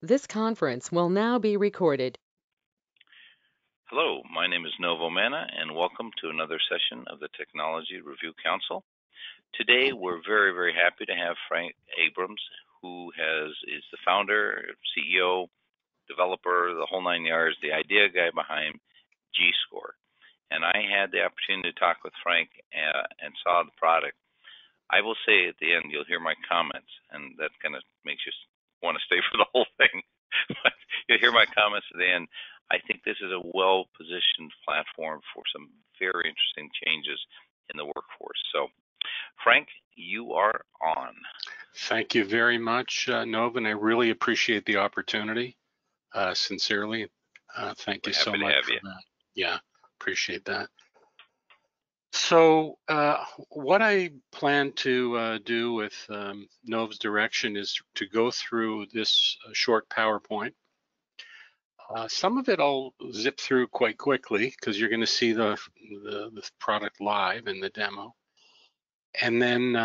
This conference will now be recorded. Hello, my name is Novo Mana, and welcome to another session of the Technology Review Council. Today, we're very happy to have Frank Abrams, who is the founder, CEO, developer, the whole nine yards, the idea guy behind GeeScore. And I had the opportunity to talk with Frank and saw the product. I will say at the end, you'll hear my comments, and that kind of makes you want to stay for the whole thing. But you'll hear my comments at the end. I think this is a well-positioned platform for some very interesting changes in the workforce. So, Frank, you are on. Thank you very much, Nova, and I really appreciate the opportunity, sincerely. Thank you so much for that. Yeah, appreciate that. So what I plan to do with Nova's direction is to go through this short PowerPoint. Some of it I'll zip through quite quickly because you're going to see the product live in the demo. And then,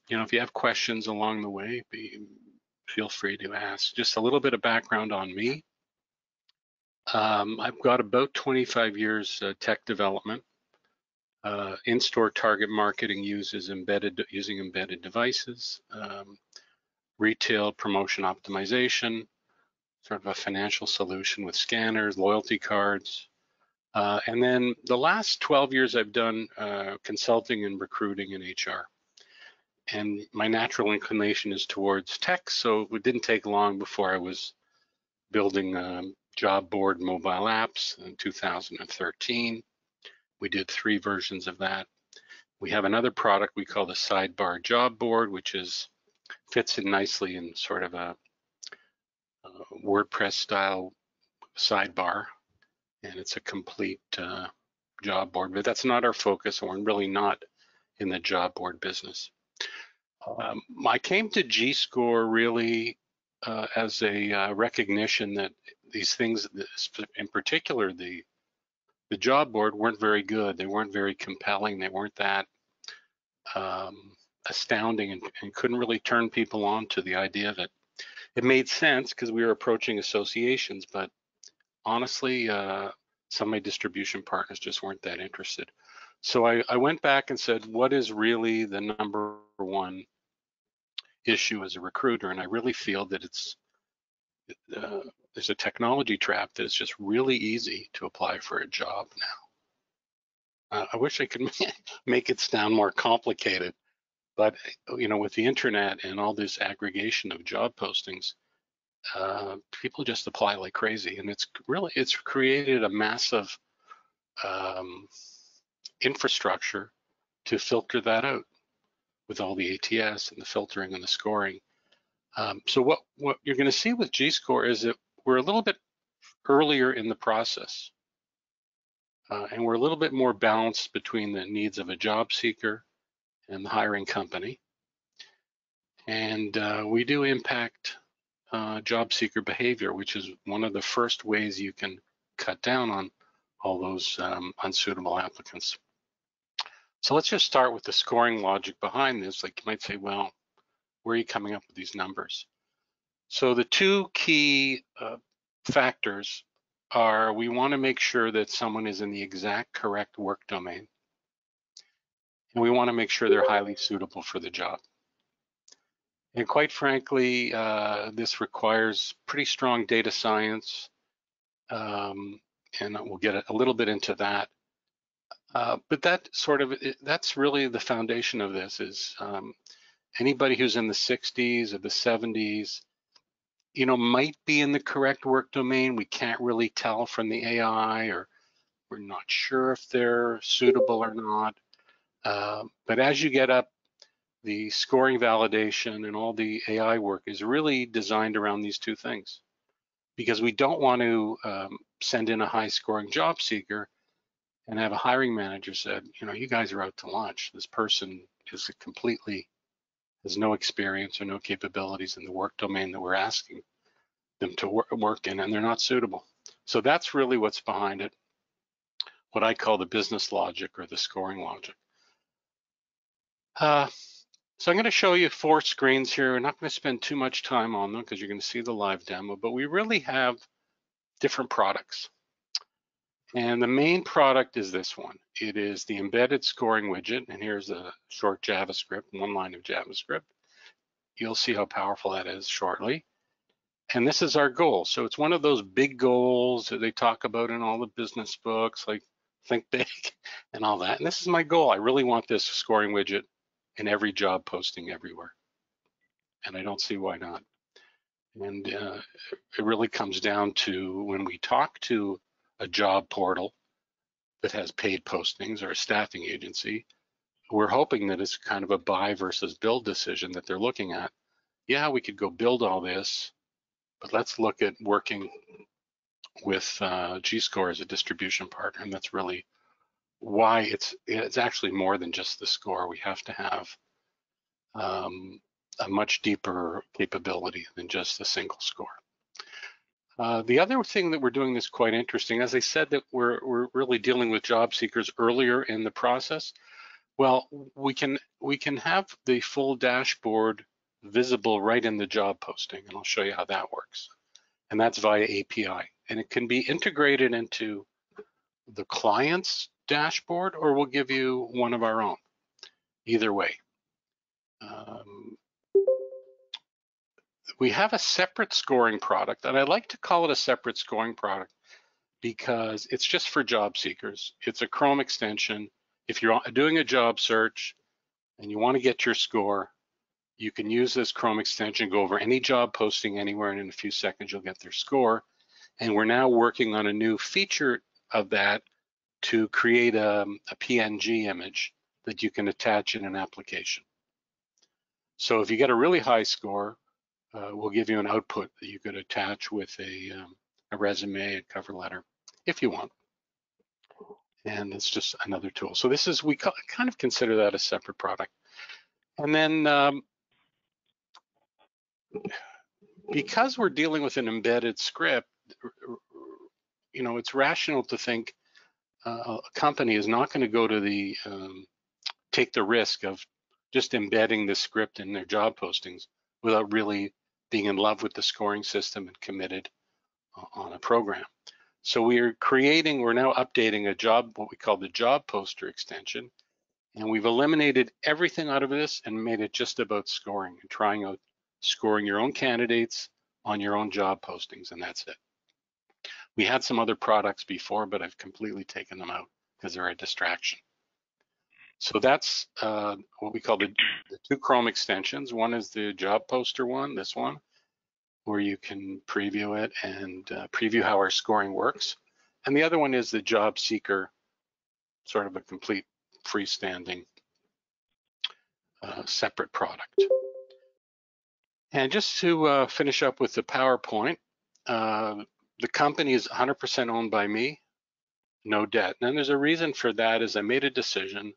if you have questions along the way, feel free to ask. Just a little bit of background on me. I've got about 25 years tech development. In-store target marketing using embedded devices, retail promotion optimization, sort of a financial solution with scanners, loyalty cards. And then the last 12 years I've done consulting and recruiting in HR. And my natural inclination is towards tech, so it didn't take long before I was building job board mobile apps in 2013. We did 3 versions of that. We have another product we call the Sidebar Job Board, which fits in nicely in sort of a WordPress style sidebar, and it's a complete job board, but that's not our focus, and we're really not in the job board business. I came to GeeScore really as a recognition that these things, in particular the job board, weren't very good. They weren't very compelling. They weren't that astounding, and couldn't really turn people on to the idea that it made sense because we were approaching associations, but honestly, some of my distribution partners just weren't that interested. So I went back and said, what is really the number one issue as a recruiter? And I really feel that there's a technology trap that it's just really easy to apply for a job now. I wish I could make it sound more complicated, but with the internet and all this aggregation of job postings, people just apply like crazy, and it's created a massive infrastructure to filter that out with all the ATS and the filtering and the scoring. So what you're going to see with GeeScore is that we're a little bit earlier in the process, and we're a little bit more balanced between the needs of a job seeker and the hiring company. And we do impact job seeker behavior, which is one of the first ways you can cut down on all those unsuitable applicants. So let's just start with the scoring logic behind this. Like, you might say, well, where are you coming up with these numbers? So the 2 key factors are, we want to make sure that someone is in the exact correct work domain, and we want to make sure they're highly suitable for the job. And quite frankly, this requires pretty strong data science, and we'll get a little bit into that. But that's really the foundation of this, is anybody who's in the 60s or the 70s, might be in the correct work domain. We can't really tell from the AI, or we're not sure if they're suitable or not. But as you get up, the scoring validation and all the AI work is really designed around these 2 things, because we don't want to send in a high scoring job seeker and have a hiring manager said, you guys are out to lunch. This person has no experience or no capabilities in the work domain that we're asking them to work in, and they're not suitable. So that's really what's behind it, what I call the business logic or the scoring logic. So I'm going to show you 4 screens here. We're not going to spend too much time on them because you're going to see the live demo, but we really have different products. And the main product is this one. It is the embedded scoring widget, and here's a short JavaScript, 1 line of JavaScript. You'll see how powerful that is shortly. And this is our goal. So it's one of those big goals that they talk about in all the business books, like think big and all that. And this is my goal. I really want this scoring widget in every job posting everywhere. And I don't see why not. And it really comes down to when we talk to a job portal that has paid postings or a staffing agency, we're hoping that it's kind of a buy versus build decision that they're looking at. Yeah, we could go build all this, but let's look at working with GeeScore as a distribution partner, and that's really why it's actually more than just the score. We have to have a much deeper capability than just a single score. The other thing that we're doing that's quite interesting, as I said, that we're really dealing with job seekers earlier in the process. Well, we can have the full dashboard visible right in the job posting, and I'll show you how that works. And that's via API, and it can be integrated into the client's dashboard, or we'll give you one of our own. Either way. We have a separate scoring product, and I like to call it a separate scoring product because it's just for job seekers. It's a Chrome extension. If you're doing a job search and you want to get your score, you can use this Chrome extension, go over any job posting anywhere, and in a few seconds you'll get their score. And we're now working on a new feature of that to create a PNG image that you can attach in an application. So if you get a really high score, we'll give you an output that you could attach with a resume, a cover letter, if you want. And it's just another tool. So this is, we kind of consider that a separate product. And then because we're dealing with an embedded script, you know, it's rational to think a company is not going to go to the take the risk of just embedding the script in their job postings without really being in love with the scoring system and committed on a program. So we're now updating a job, what we call the job poster extension, and we've eliminated everything out of this and made it just about scoring and trying out scoring your own candidates on your own job postings, and that's it. We had some other products before, but I've completely taken them out because they're a distraction. So that's what we call the 2 Chrome extensions. One is the job poster one, this one, where you can preview it and preview how our scoring works. And the other one is the job seeker, sort of a complete freestanding separate product. And just to finish up with the PowerPoint, the company is 100% owned by me, no debt. And there's a reason for that is I made a decision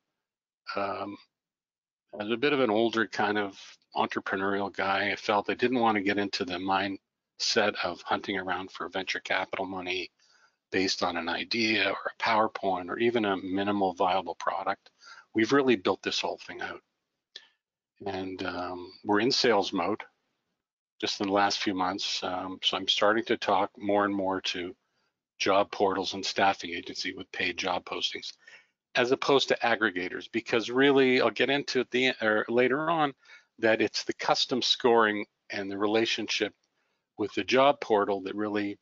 as a bit of an older kind of entrepreneurial guy. I felt I didn't want to get into the mindset of hunting around for venture capital money based on an idea or a PowerPoint or even a minimal viable product. We've really built this whole thing out. And we're in sales mode just in the last few months. So I'm starting to talk more and more to job portals and staffing agency with paid job postings, as opposed to aggregators, because really I'll get into it later on that it's the custom scoring and the relationship with the job portal that really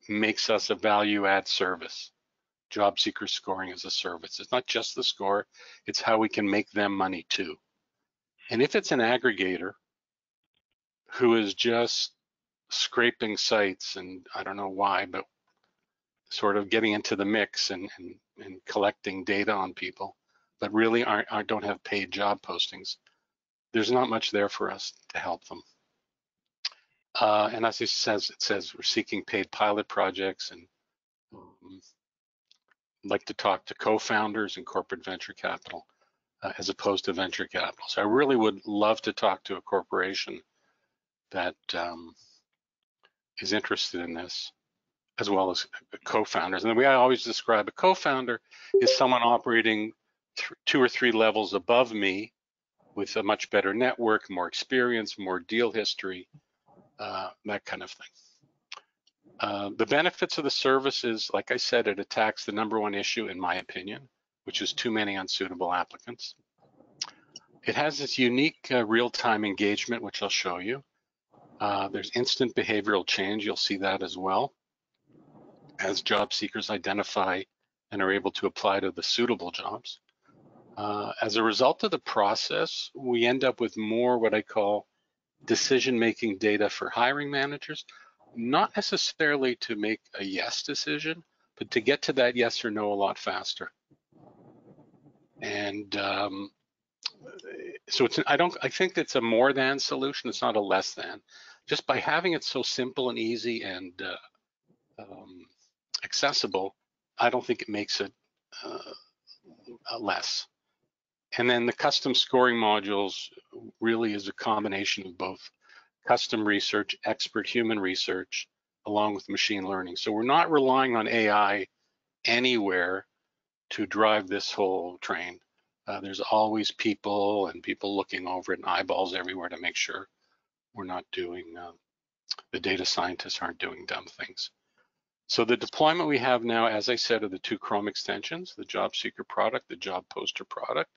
makes us a value add service. Job seeker scoring as a service. It's not just the score, it's how we can make them money too. And if it's an aggregator who is just scraping sites, and I don't know why, but sort of getting into the mix and collecting data on people, but really don't have paid job postings, there's not much there for us to help them. And as it says we're seeking paid pilot projects, and like to talk to co-founders and corporate venture capital as opposed to venture capital. So I really would love to talk to a corporation that is interested in this, as well as co-founders. And the way I always describe a co-founder is someone operating 2 or 3 levels above me with a much better network, more experience, more deal history, that kind of thing. The benefits of the service is, like I said, it attacks the #1 issue, in my opinion, which is too many unsuitable applicants. It has this unique real-time engagement, which I'll show you. There's instant behavioral change. You'll see that as well, as job seekers identify and are able to apply to the suitable jobs. As a result of the process, we end up with more what I call decision-making data for hiring managers, not necessarily to make a yes decision, but to get to that yes or no a lot faster. And so I think it's a more than solution. It's not a less than. Just by having it so simple and easy and accessible, I don't think it makes it less. And then the custom scoring modules really is a combination of both custom research, expert human research, along with machine learning. So we're not relying on AI anywhere to drive this whole train. There's always people and people looking over it and eyeballs everywhere to make sure we're not doing, the data scientists aren't doing dumb things. So the deployment we have now, as I said, are the 2 Chrome extensions, the job seeker product, the job poster product,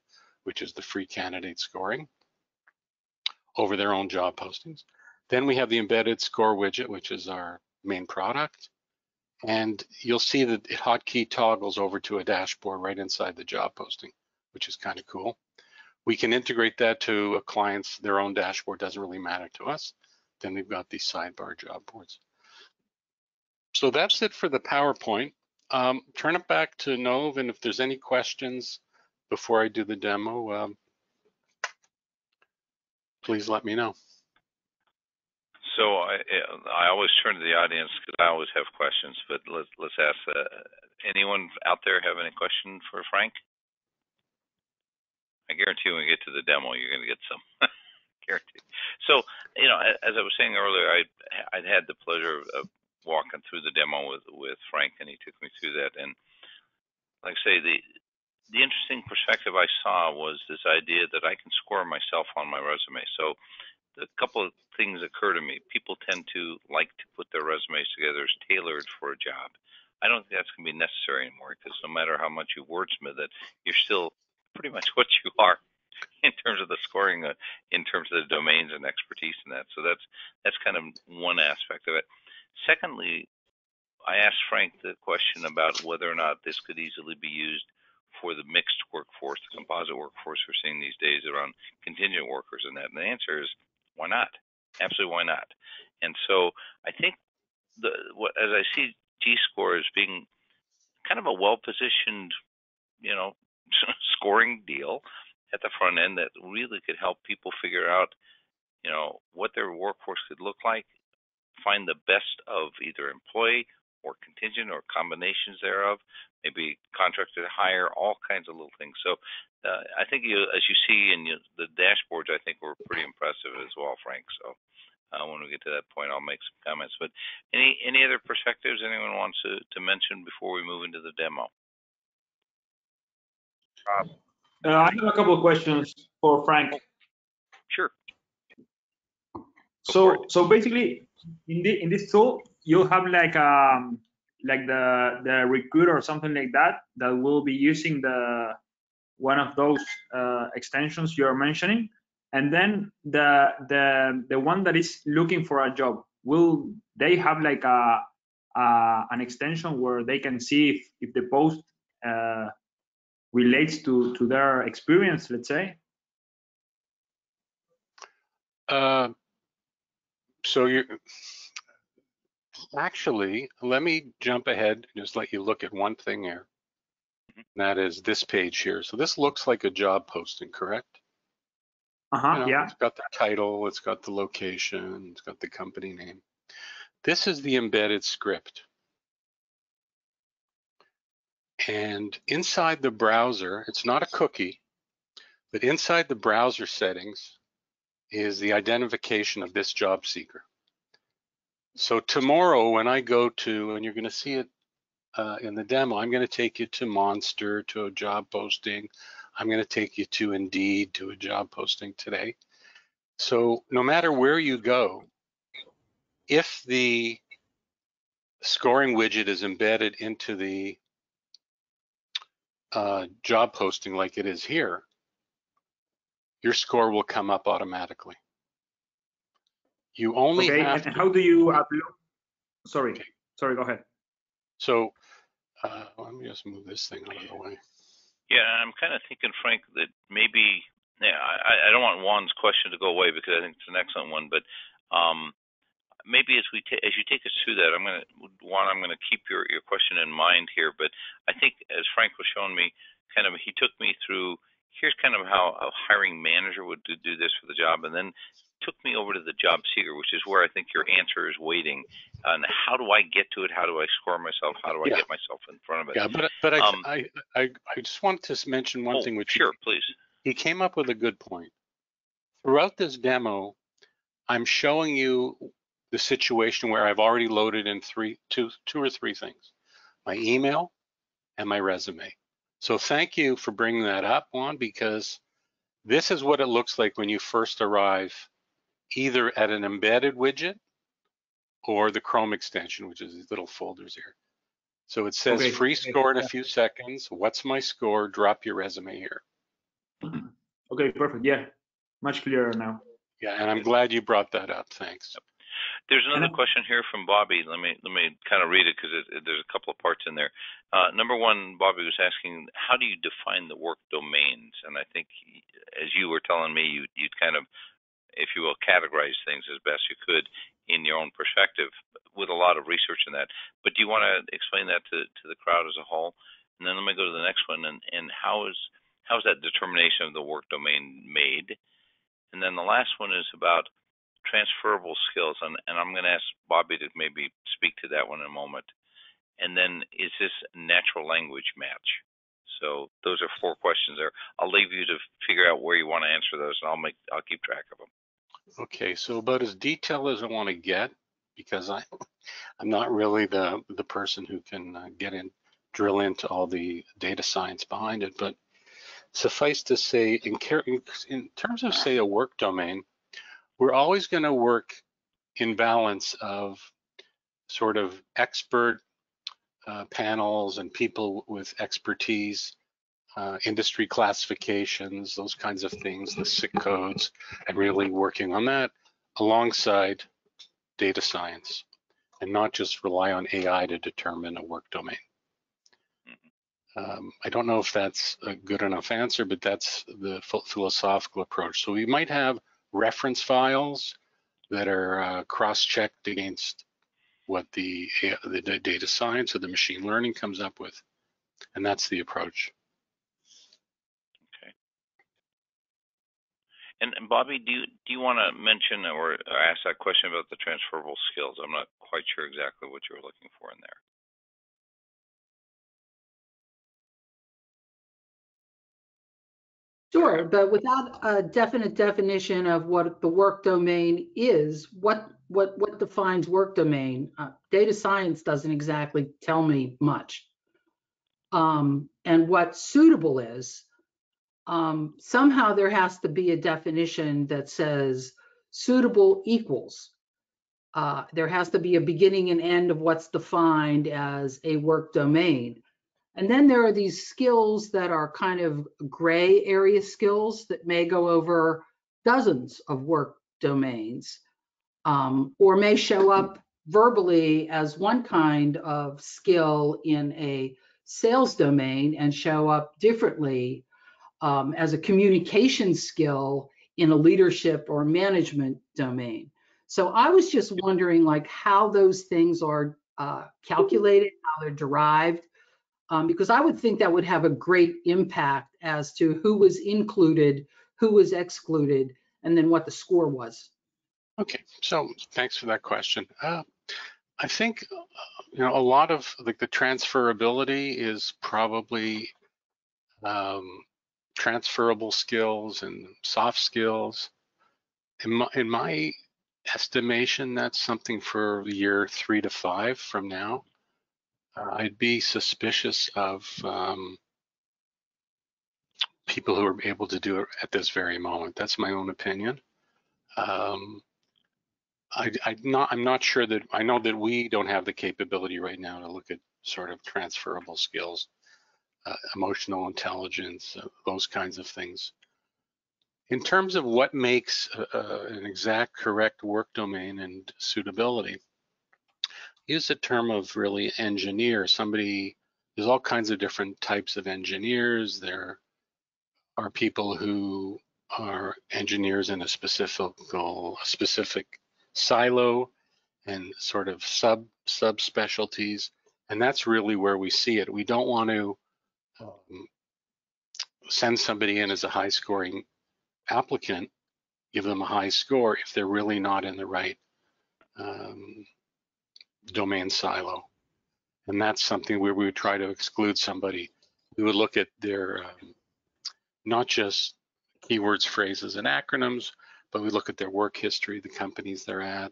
which is the free candidate scoring over their own job postings. Then we have the embedded score widget, which is our main product. And you'll see that it hotkey toggles over to a dashboard right inside the job posting, which is kind of cool. We can integrate that to a client's, their own dashboard, doesn't really matter to us. Then we've got these sidebar job boards. So that's it for the PowerPoint. Turn it back to Nov, and if there's any questions before I do the demo, please let me know. So I always turn to the audience because I always have questions, but let's ask anyone out there have any question for Frank? I guarantee when we get to the demo, you're going to get some. Guaranteed. So, as I was saying earlier, I'd had the pleasure of walking through the demo with Frank, and he took me through that. And like I say, the interesting perspective I saw was this idea that I can score myself on my resume. So a couple of things occur to me. People tend to like to put their resumes together as tailored for a job. I don't think that's going to be necessary anymore, because no matter how much you wordsmith it, you're still pretty much what you are in terms of the scoring, in terms of the domains and expertise in that. So that's kind of one aspect of it. Secondly, I asked Frank the question about whether or not this could easily be used for the mixed workforce, the composite workforce we're seeing these days around contingent workers and that. And the answer is, why not? Absolutely, why not? And so I think as I see GeeScore as being kind of a well-positioned, scoring deal at the front end that really could help people figure out, what their workforce could look like, find the best of either employee or contingent or combinations thereof, maybe contracted hire, all kinds of little things. So I think as you see in the dashboards, I think were pretty impressive as well, Frank. So when we get to that point, I'll make some comments. But any other perspectives anyone wants to mention before we move into the demo? I have a couple of questions for Frank. Sure. So basically, in this tool, you have like the recruiter or something like that will be using one of those extensions you're mentioning, and then the one that is looking for a job, will they have like an extension where they can see if the post relates to their experience, let's say? So actually, let me jump ahead and just let you look at one thing here. And that is this page here. So this looks like a job posting, correct? Yeah. It's got the title, it's got the location, it's got the company name. This is the embedded script. And inside the browser, it's not a cookie, but inside the browser settings is the identification of this job seeker. So tomorrow when I go to, and you're going to see it in the demo, I'm going to take you to Monster, to a job posting, I'm going to take you to Indeed, to a job posting today. So no matter where you go, if the scoring widget is embedded into the job posting like it is here, your score will come up automatically. You only have and to. how do you upload? Sorry, Okay. sorry, go ahead. So let me just move this thing out of the way. Yeah, I'm kind of thinking, Frank, that maybe, yeah, I don't want Juan's question to go away because I think it's an excellent one, but maybe as you take us through that, Juan, I'm gonna keep your question in mind here, but I think as Frank was showing me, he took me through, here's kind of how a hiring manager would do this for the job, and then took me over to the job seeker, which is where I think your answer is waiting. And how do I get to it? How do I score myself? How do I get myself in front of it? Yeah, but I just want to mention one thing, which sure, please. He came up with a good point. Throughout this demo, I'm showing you the situation where I've already loaded in two or three things: my email and my resume. So thank you for bringing that up, Juan, because this is what it looks like when you first arrive, either at an embedded widget or the Chrome extension, which is these little folders here. So it says free score in a few seconds. What's my score? Drop your resume here. Okay, perfect. Yeah, much clearer now. Yeah, and I'm glad you brought that up. Thanks. There's another question here from Bobby. Let me kind of read it because there's a couple of parts in there. Number one, Bobby was asking, how do you define the work domains? And I think, as you were telling me, you'd kind of, if you will, categorize things as best you could in your own perspective with a lot of research in that. But do you want to explain that to the crowd as a whole? And then let me go to the next one. And how's that determination of the work domain made? And then the last one is about transferable skills, and I'm going to ask Bobby to maybe speak to that one in a moment. And then, is this natural language match? So those are 4 questions there. I'll leave you to figure out where you want to answer those, and I'll keep track of them. Okay, so about as detailed as I want to get, because I'm not really the person who can drill into all the data science behind it, but suffice to say, in terms of, say, a work domain, we're always going to work in balance of sort of expert panels and people with expertise, industry classifications, those kinds of things, the SIC codes, and really working on that alongside data science, and not just rely on AI to determine a work domain. I don't know if that's a good enough answer, but that's the philosophical approach. So we might have reference files that are cross-checked against what the data science or the machine learning comes up with, and that's the approach. Okay. And Bobby, do you want to mention or ask that question about the transferable skills? I'm not quite sure exactly what you were looking for in there. Sure, but without a definite definition of what the work domain is, what defines work domain? Data science doesn't exactly tell me much. And what suitable is, somehow there has to be a definition that says suitable equals. There has to be a beginning and end of what's defined as a work domain. And then there are these skills that are kind of gray area skills that may go over dozens of work domains, or may show up verbally as one kind of skill in a sales domain and show up differently as a communication skill in a leadership or management domain. So I was just wondering, like, how those things are calculated, how they're derived. Because I would think that would have a great impact as to who was included, who was excluded, and then what the score was. Okay, so thanks for that question. I think a lot of the transferability is probably transferable skills and soft skills. In my estimation, that's something for year 3 to 5 from now. I'd be suspicious of people who are able to do it at this very moment. That's my own opinion. I'm not sure that, I know that we don't have the capability right now to look at sort of transferable skills, emotional intelligence, those kinds of things. In terms of what makes an exact correct work domain and suitability, use the term of really engineer. There's all kinds of different types of engineers. There are people who are engineers in a specific silo and sort of subspecialties, and that's really where we see it. We don't want to send somebody in as a high scoring applicant, give them a high score if they're really not in the right domain silo. And that's something where we would try to exclude somebody. We would look at their not just keywords, phrases, and acronyms, but we look at their work history, the companies they're at,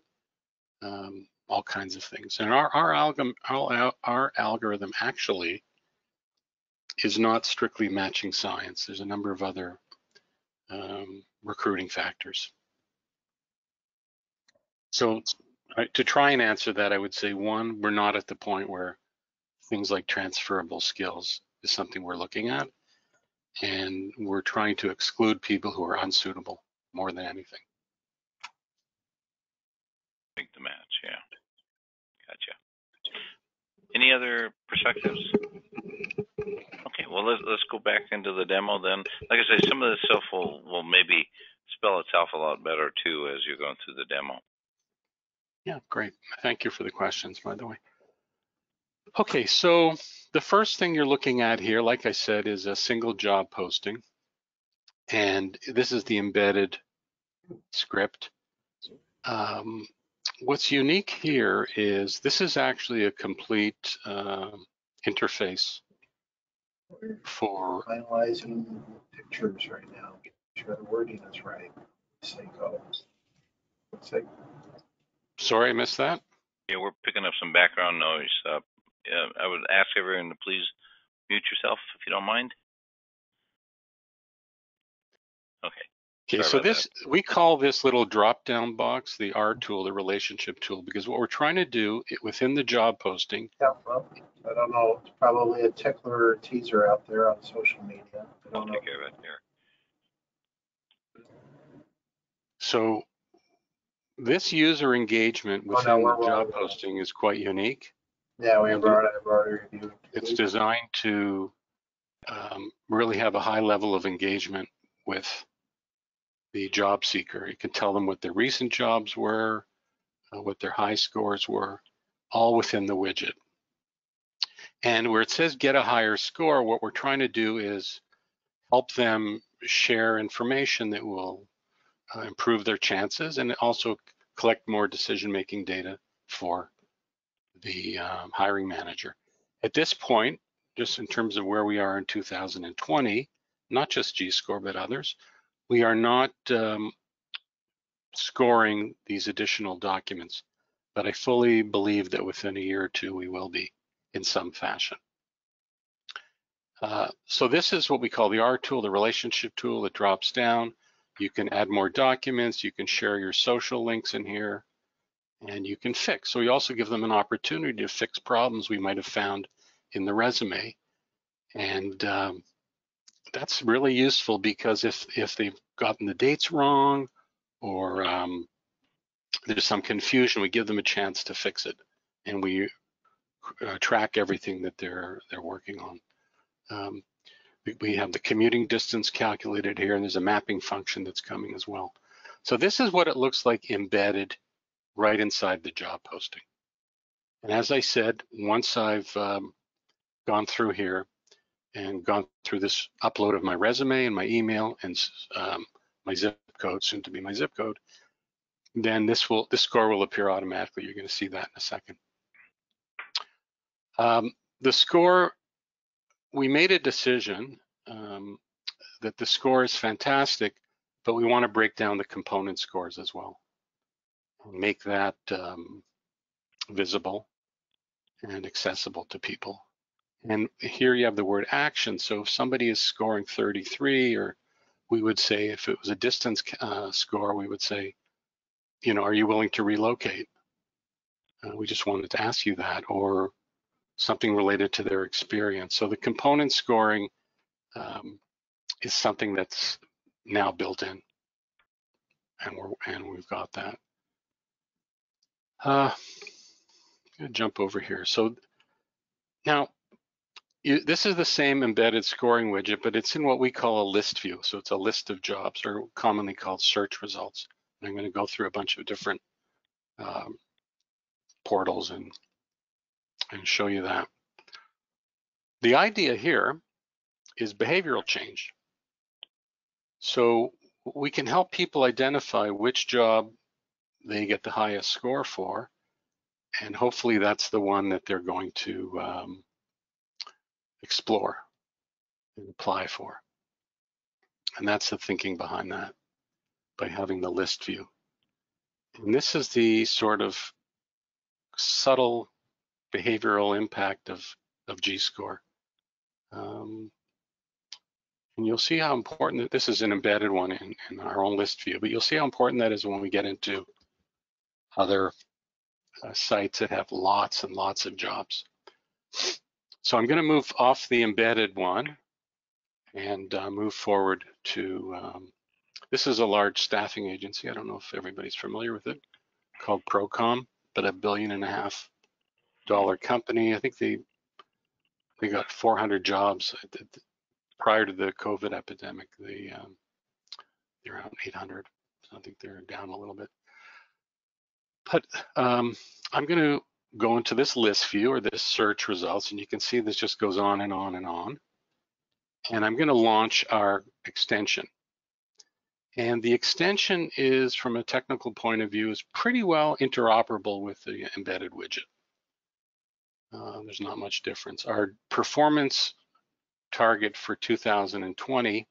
all kinds of things. And our algorithm actually is not strictly matching science. There's a number of other recruiting factors. So to try and answer that, I would say, one, we're not at the point where things like transferable skills is something we're looking at. And we're trying to exclude people who are unsuitable more than anything. Make the match, yeah. Gotcha. Any other perspectives? Okay, well, let's go back into the demo then. Like I say, some of this stuff will maybe spell itself a lot better too as you're going through the demo. Yeah, great. Thank you for the questions, by the way. Okay, so the first thing you're looking at here, like I said, is a single job posting. And this is the embedded script. What's unique here is this is actually a complete interface for finalizing pictures right now. Make sure the wording is right. Say go. Say. Sorry, I missed that. Yeah, we're picking up some background noise. I would ask everyone to please mute yourself if you don't mind. Okay. Okay, so we call this little drop-down box the R tool, the relationship tool, because what we're trying to do within the job posting. Yeah, well, I don't know. It's probably a tickler or a teaser out there on social media. I don't know. Take care of it here. So this user engagement within the job posting is quite unique. Yeah, I've already reviewed. It's designed to really have a high level of engagement with the job seeker. You can tell them what their recent jobs were, what their high scores were, all within the widget. And where it says get a higher score, what we're trying to do is help them share information that will improve their chances and also collect more decision-making data for the hiring manager. At this point, just in terms of where we are in 2020, not just GeeScore, but others, we are not scoring these additional documents, but I fully believe that within a year or two, we will be in some fashion. So this is what we call the R tool, the relationship tool. It drops down. You can add more documents. You can share your social links in here, and you can fix. So we also give them an opportunity to fix problems we might have found in the resume. And that's really useful because if they've gotten the dates wrong or there's some confusion, we give them a chance to fix it, and we track everything that they're working on. We have the commuting distance calculated here, and there's a mapping function that's coming as well. So this is what it looks like embedded right inside the job posting. And as I said, once I've gone through here and gone through this upload of my resume and my email and my zip code, soon to be my zip code, then this score will appear automatically. You're going to see that in a second. The score, we made a decision that the score is fantastic, but we want to break down the component scores as well and make that visible and accessible to people. And here you have the word action. So if somebody is scoring 33, or we would say if it was a distance score, we would say, you know, are you willing to relocate? We just wanted to ask you that, or something related to their experience. So the component scoring is something that's now built in, and we've got that. I'm gonna jump over here. So now this is the same embedded scoring widget, but it's in what we call a list view. So it's a list of jobs, or commonly called search results. And I'm going to go through a bunch of different portals and show you that. The idea here is behavioral change. So we can help people identify which job they get the highest score for, and hopefully that's the one that they're going to explore and apply for. And that's the thinking behind that, by having the list view. And this is the sort of subtle behavioral impact of GeeScore. And you'll see how important that this is an embedded one in our own list view, but you'll see how important that is when we get into other sites that have lots and lots of jobs. So I'm going to move off the embedded one and move forward to, this is a large staffing agency. I don't know if everybody's familiar with it, called Procom, but $1.5 billion company. I think they got 400 jobs prior to the COVID epidemic. They're around 800. So I think they're down a little bit. But I'm going to go into this list view, or this search results, and you can see this just goes on and on and on. And I'm going to launch our extension. And the extension is, from a technical point of view, is pretty well interoperable with the embedded widget. There's not much difference. Our performance target for 2020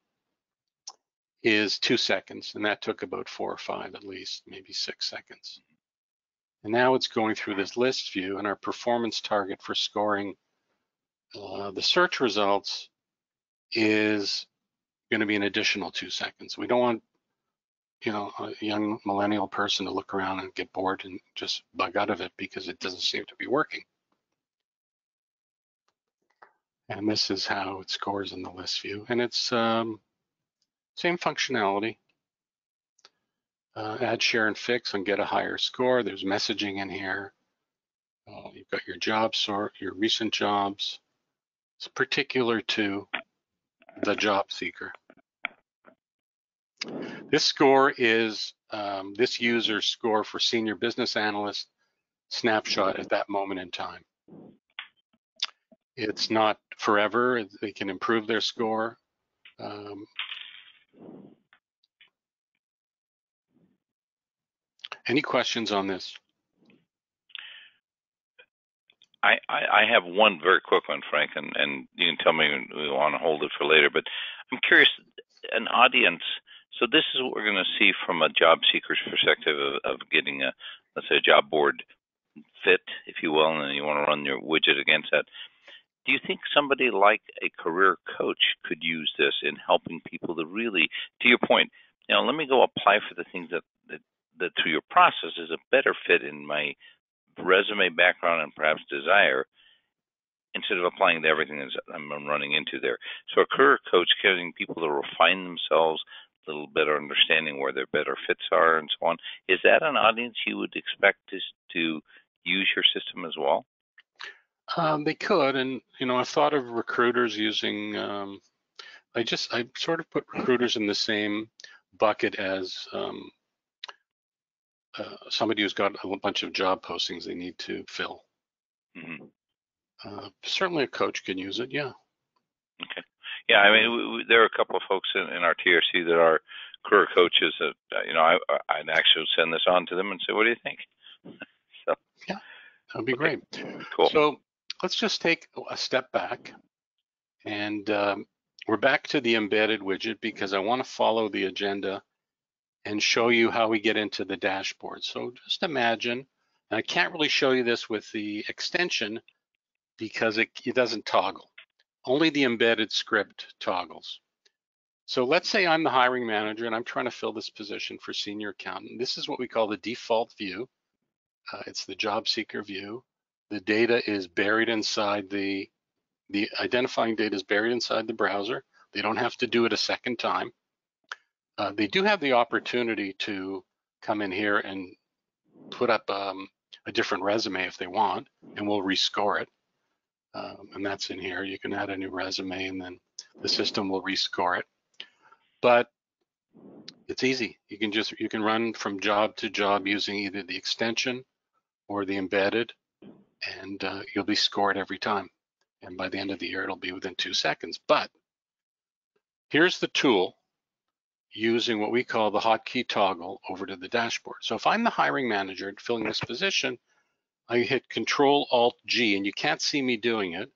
is 2 seconds, and that took about 4 or 5 at least, maybe 6 seconds. And now it's going through this list view, and our performance target for scoring the search results is going to be an additional 2 seconds. We don't want, you know, a young millennial person to look around and get bored and just bug out of it because it doesn't seem to be working. And this is how it scores in the list view, and it's same functionality. Add, share, and fix and get a higher score. There's messaging in here. You've got your job sort, your recent jobs. It's particular to the job seeker. This score is this user's score for senior business analyst snapshot at that moment in time. It's not forever. They can improve their score. Any questions on this? I have one very quick one, Frank, and you can tell me we want to hold it for later, but I'm curious, an audience, so this is what we're going to see from a job seeker's perspective of getting a, let's say, a job board fit, if you will, and you want to run your widget against that. Do you think somebody like a career coach could use this in helping people to really, to your point, you know, let me go apply for the things that through your process is a better fit in my resume, background, and perhaps desire, instead of applying to everything that I'm running into there. So a career coach getting people to refine themselves, a little better understanding where their better fits are and so on. Is that an audience you would expect to use your system as well? They could, and you know, I've thought of recruiters using. I sort of put recruiters in the same bucket as somebody who's got a bunch of job postings they need to fill. Mm-hmm. Certainly, a coach can use it. Yeah. Okay. Yeah, I mean, there are a couple of folks in our TRC that are career coaches that you know I'd actually send this on to them and say, "What do you think?" So. Yeah, that'd be great. Cool. So let's just take a step back, and we're back to the embedded widget because I want to follow the agenda and show you how we get into the dashboard. So just imagine, and I can't really show you this with the extension because it doesn't toggle. Only the embedded script toggles. So let's say I'm the hiring manager and I'm trying to fill this position for senior accountant. This is what we call the default view. It's the job seeker view. The data is buried inside the identifying data is buried inside the browser. They don't have to do it a second time. They do have the opportunity to come in here and put up a different resume if they want, and we'll rescore it. And that's in here. You can add a new resume and then the system will rescore it. But it's easy. You can run from job to job using either the extension or the embedded, and you'll be scored every time. And by the end of the year, it'll be within 2 seconds. But here's the tool using what we call the hotkey toggle over to the dashboard. So if I'm the hiring manager filling this position, I hit Control-Alt-G, and you can't see me doing it,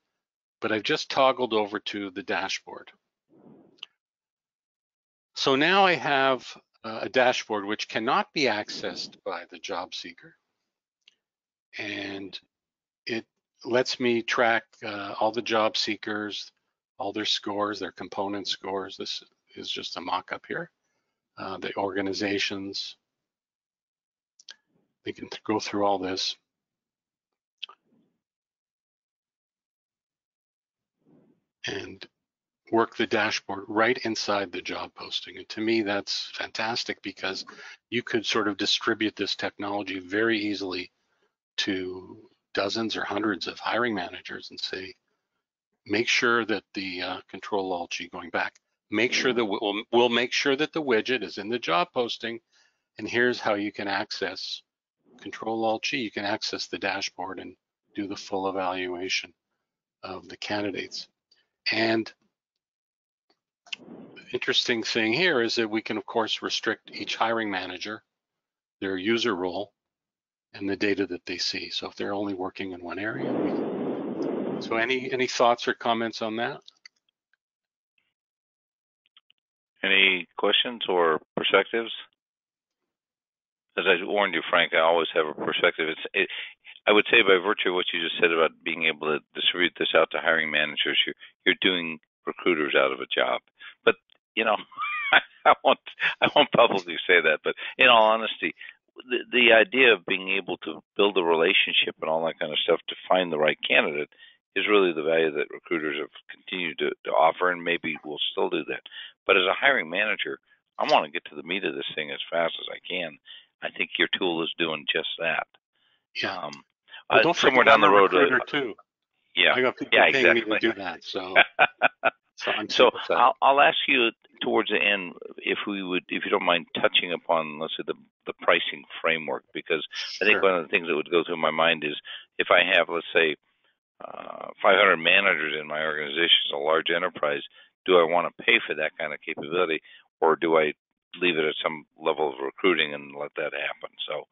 but I've just toggled over to the dashboard. So now I have a dashboard which cannot be accessed by the job seeker, and it lets me track all the job seekers, all their scores, their component scores. This is just a mock-up here. The organizations, they can go through all this. And work the dashboard right inside the job posting. And to me, that's fantastic because you could sort of distribute this technology very easily to dozens or hundreds of hiring managers and say, make sure that the Control-Alt-G going back, make sure that we'll make sure that the widget is in the job posting. And here's how you can access Control-Alt-G. You can access the dashboard and do the full evaluation of the candidates. And the interesting thing here is that we can, of course, restrict each hiring manager, their user role, and the data that they see. So if they're only working in one area, so any thoughts or comments on that? Any questions or perspectives? As I warned you, Frank, I always have a perspective. I would say by virtue of what you just said about being able to distribute this out to hiring managers, you're doing recruiters out of a job. But you know, I won't publicly say that. But in all honesty, the idea of being able to build a relationship and all that kind of stuff to find the right candidate is really the value that recruiters have continued to offer, and maybe will still do that. But as a hiring manager, I want to get to the meat of this thing as fast as I can. I think your tool is doing just that. Yeah. Well, don't somewhere forget down the road, recruiter too. Yeah. I got people paying exactly. me to do that. So, so I'll ask you towards the end if you don't mind touching upon, let's say, the pricing framework, because I think one of the things that would go through my mind is if I have, let's say, 500 managers in my organization, a large enterprise, do I want to pay for that kind of capability, or do I leave it at some level of recruiting and let that happen? So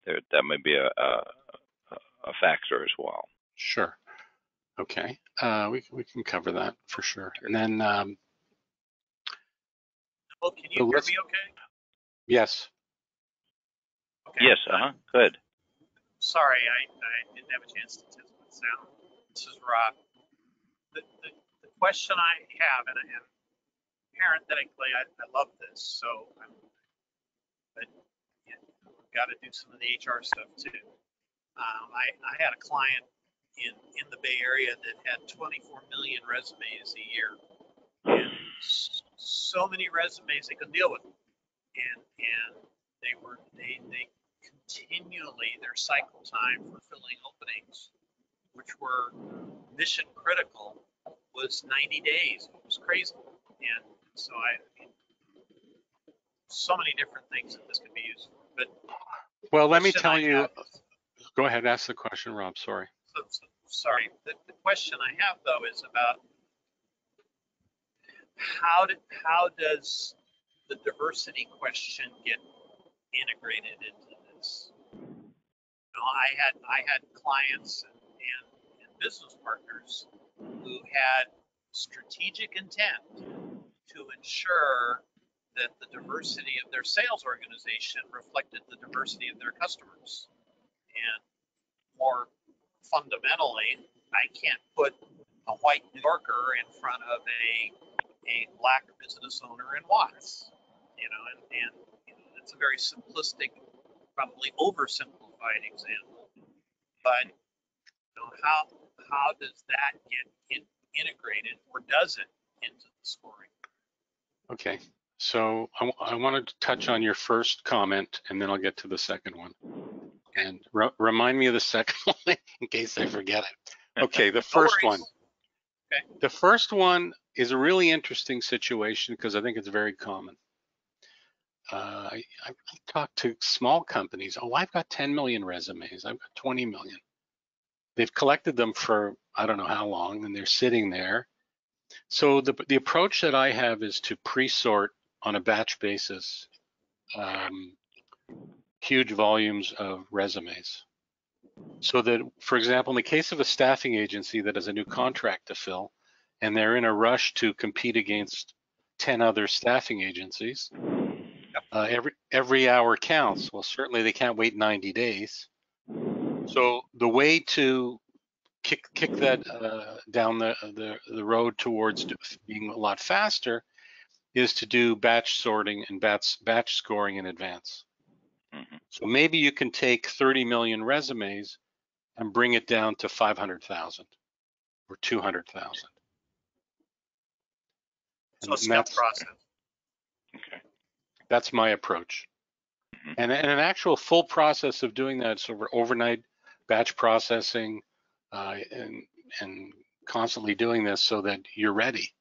that may be a factor as well. Sure. Okay. We can cover that for sure. And then well, can you hear me okay? Yes. Okay. Yes, good. Sorry, I didn't have a chance to test my sound. This is Rob. The question I have, and parenthetically, I love this, so but yeah, we've got to do some of the HR stuff too. I had a client in the Bay Area that had 24 million resumes a year, and so many resumes they couldn't deal with, and they continually, their cycle time for filling openings, which were mission critical, was 90 days. It was crazy, and so so many different things that this could be used for. But well, let me tell you. Go ahead, ask the question, Rob. Sorry. Sorry. The question I have though is about how does the diversity question get integrated into this? You know, I had clients and business partners who had strategic intent to ensure that the diversity of their sales organization reflected the diversity of their customers. And more fundamentally, I can't put a white New Yorker in front of a black business owner in Watts, you know, and you know, it's a very simplistic, probably oversimplified example, but you know, how does that get integrated, or does it, into the scoring? Okay, so I wanted to touch on your first comment, and then I'll get to the second one. And remind me of the second one in case I forget it. Okay, the first one. Okay. The first one is a really interesting situation because I think it's very common. I talked to small companies. Oh, I've got 10 million resumes. I've got 20 million. They've collected them for I don't know how long, and they're sitting there. So the approach that I have is to pre-sort on a batch basis huge volumes of resumes. So that, for example, in the case of a staffing agency that has a new contract to fill, and they're in a rush to compete against 10 other staffing agencies, every hour counts. Well, certainly they can't wait 90 days. So the way to kick that down the road towards being a lot faster is to do batch sorting and batch scoring in advance. Mm-hmm. So maybe you can take 30 million resumes and bring it down to 500,000 or 200,000. So a step process. Okay. That's my approach. Mm-hmm. And an actual full process of doing that, so we're overnight batch processing and constantly doing this so that you're ready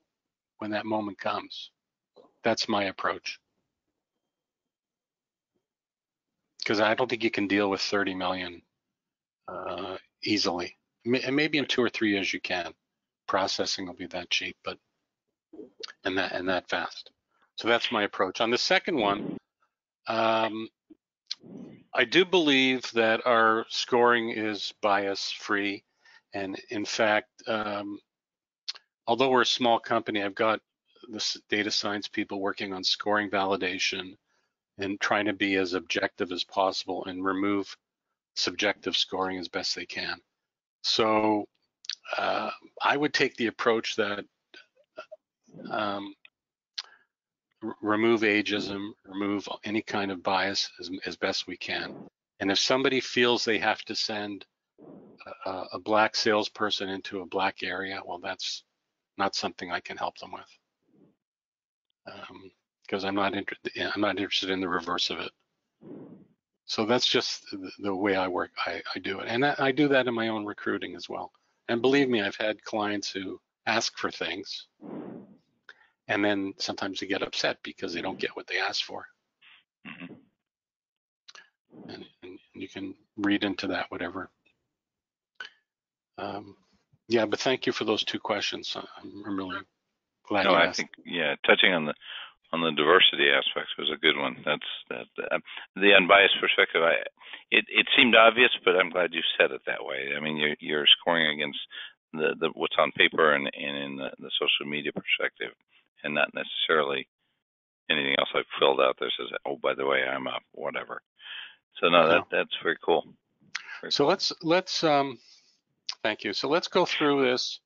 when that moment comes. That's my approach. Because I don't think you can deal with 30 million easily. And maybe in 2 or 3 years you can. Processing will be that cheap, but and that fast. So that's my approach. On the second one, I do believe that our scoring is bias free, and in fact, although we're a small company, I've got the data science people working on scoring validation and trying to be as objective as possible and remove subjective scoring as best they can. So I would take the approach that remove ageism, remove any kind of bias as best we can. And if somebody feels they have to send a black salesperson into a black area, well, that's not something I can help them with, because I'm not interested in the reverse of it. So that's just the way I work. I do it, and I do that in my own recruiting as well. And believe me, I've had clients who ask for things, and then sometimes they get upset because they don't get what they asked for. Mm-hmm. And you can read into that whatever. Yeah, but thank you for those two questions. I'm really glad you asked. I think touching on the diversity aspects was a good one. That's the unbiased perspective. It seemed obvious, but I'm glad you said it that way. I mean, you're scoring against the what's on paper and in the social media perspective, and not necessarily anything else I've filled out that says, oh, by the way, I'm up, whatever. So no, that's very cool. So let's thank you. So let's go through this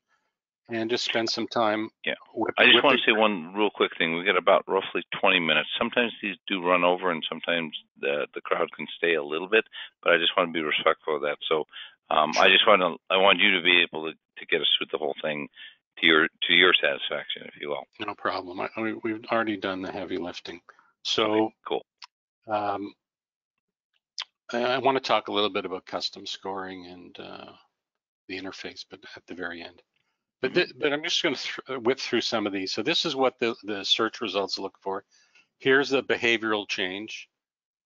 and just spend some time. Yeah. I just want to say one real quick thing. We got about roughly 20 minutes. Sometimes these do run over, and sometimes the crowd can stay a little bit, but I just want to be respectful of that. So sure. I want you to be able to get us through the whole thing to your satisfaction, if you will. No problem. We've already done the heavy lifting. So okay, cool. I want to talk a little bit about custom scoring and the interface, but at the very end. But I'm just going to whip through some of these. So this is what the search results look for. Here's the behavioral change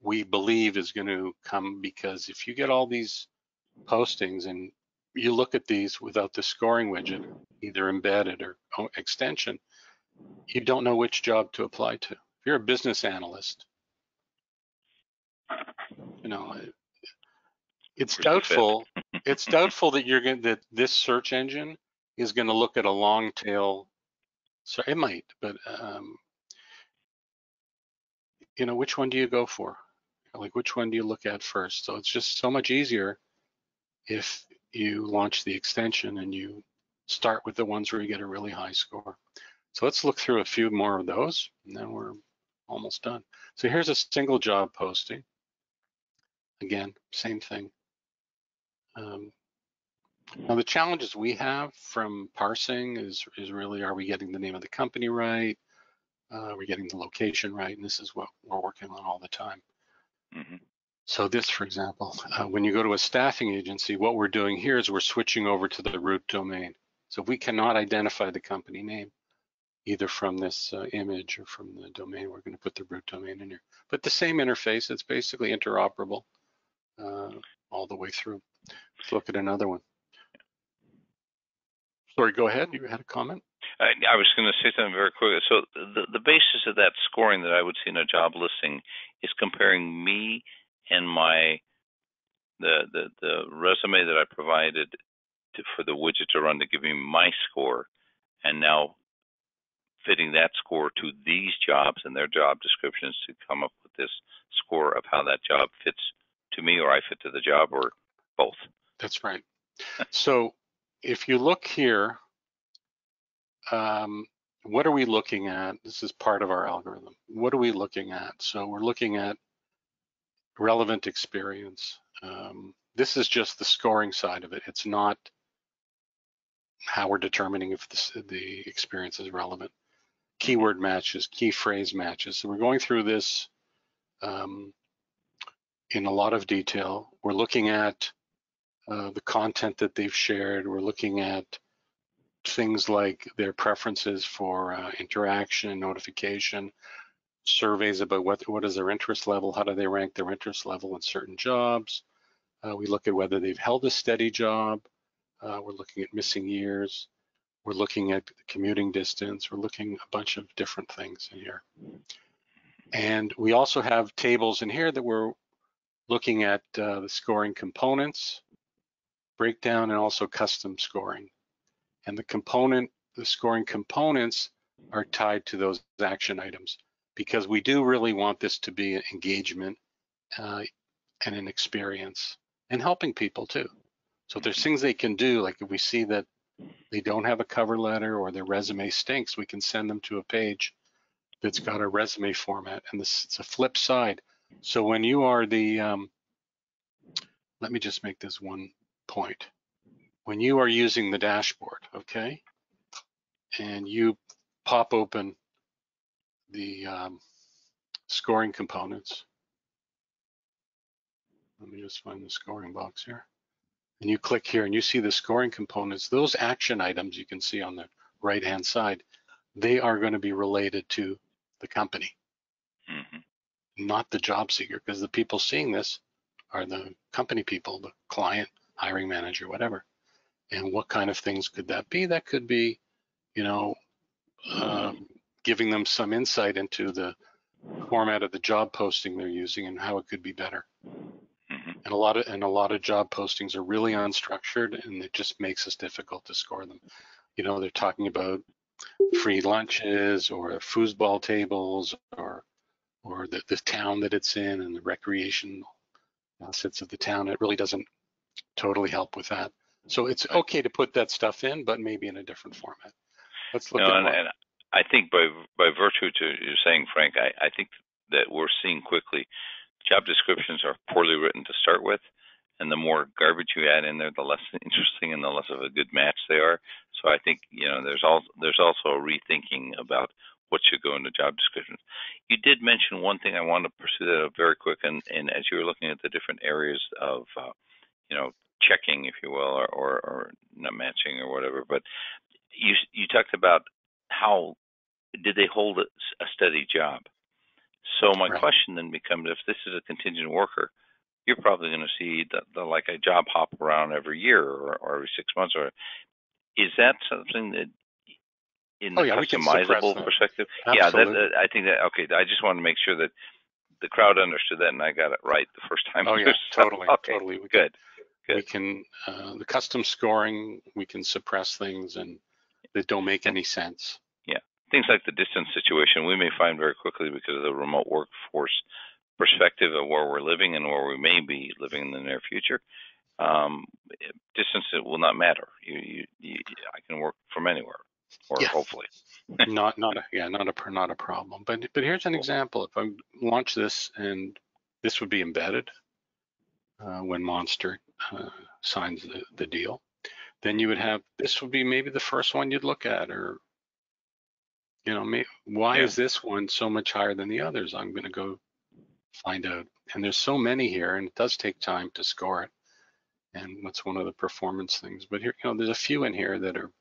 we believe is going to come, because if you get all these postings and you look at these without the scoring widget, either embedded or extension, you don't know which job to apply to. If you're a business analyst, you know, it's doubtful. It's doubtful that that this search engine is going to look at a long tail. So it might, but you know, which one do you go for? Like, which one do you look at first? So it's just so much easier if you launch the extension and you start with the ones where you get a really high score. So let's look through a few more of those, and then we're almost done. So here's a single job posting. Again, same thing. Now the challenges we have from parsing is really, are we getting the name of the company right? Are we getting the location right? And this is what we're working on all the time. Mm-hmm. So this, for example, when you go to a staffing agency, what we're doing here is we're switching over to the root domain. So if we cannot identify the company name, either from this image or from the domain, we're going to put the root domain in here. But the same interface, it's basically interoperable all the way through. Let's look at another one. Sorry, go ahead. You had a comment? I was going to say something very quickly. So the basis of that scoring that I would see in a job listing is comparing me and the resume that I provided for the widget to run to give me my score, and now fitting that score to these jobs and their job descriptions to come up with this score of how that job fits to me, or I fit to the job, or both. That's right. So if you look here, what are we looking at? This is part of our algorithm. What are we looking at? So we're looking at relevant experience. This is just the scoring side of it. It's not how we're determining if the experience is relevant. Keyword matches, key phrase matches. So we're going through this in a lot of detail. We're looking at the content that they've shared. We're looking at things like their preferences for interaction, notification, surveys about what is their interest level, how do they rank their interest level in certain jobs. We look at whether they've held a steady job. We're looking at missing years. We're looking at commuting distance. We're looking at a bunch of different things in here. And we also have tables in here that we're looking at the scoring components, breakdown, and also custom scoring. And the scoring components are tied to those action items, because we do really want this to be an engagement and an experience, and helping people too. So if there's things they can do, like if we see that they don't have a cover letter or their resume stinks, we can send them to a page that's got a resume format, and it's a flip side. So when you are let me just make this one point. When you are using the dashboard, okay, and you pop open the scoring components, let me just find the scoring box here, and you click here and you see the scoring components, those action items you can see on the right hand side, they are going to be related to the company, not the job seeker, because the people seeing this are the company people, the client, hiring manager, whatever. And what kind of things could that be? That could be, you know, giving them some insight into the format of the job posting they're using and how it could be better. And a lot of job postings are really unstructured, and it just makes it difficult to score them. You know, they're talking about free lunches or foosball tables or the town that it's in and the recreation assets of the town. It really doesn't totally help with that. So it's okay to put that stuff in, but maybe in a different format. Let's look at and I think by virtue to you saying, Frank, I think that we're seeing quickly job descriptions are poorly written to start with, and the more garbage you add in there, the less interesting and the less of a good match they are. So I think, you know, there's also a rethinking about what should go into job descriptions. You did mention one thing. I want to pursue that very quick, and as you were looking at the different areas of you know, checking, if you will, or not matching or whatever, but you talked about how did they hold a steady job. So my question then becomes, if this is a contingent worker, you're probably going to see the like a job hop around every year or every 6 months. Or is that something that in the customizable perspective? Absolutely. Yeah, I think that, okay, I just wanted to make sure that the crowd understood that and I got it right the first time. Oh yeah, totally, okay, totally. Good. We can, the custom scoring, we can suppress things and that don't make any sense. Yeah, things like the distance situation, we may find very quickly because of the remote workforce perspective of where we're living and where we may be living in the near future. distance it will not matter. I can work from anywhere, or Yeah. hopefully. not a problem. But here's an example. If I launch this, and this would be embedded when Monster signs the deal, then you would have, this would be maybe the first one you'd look at, or why is this one so much higher than the others? I'm going to go find out. And there's so many here, and it does take time to score it. And that's one of the performance things. But here, there's a few in here that are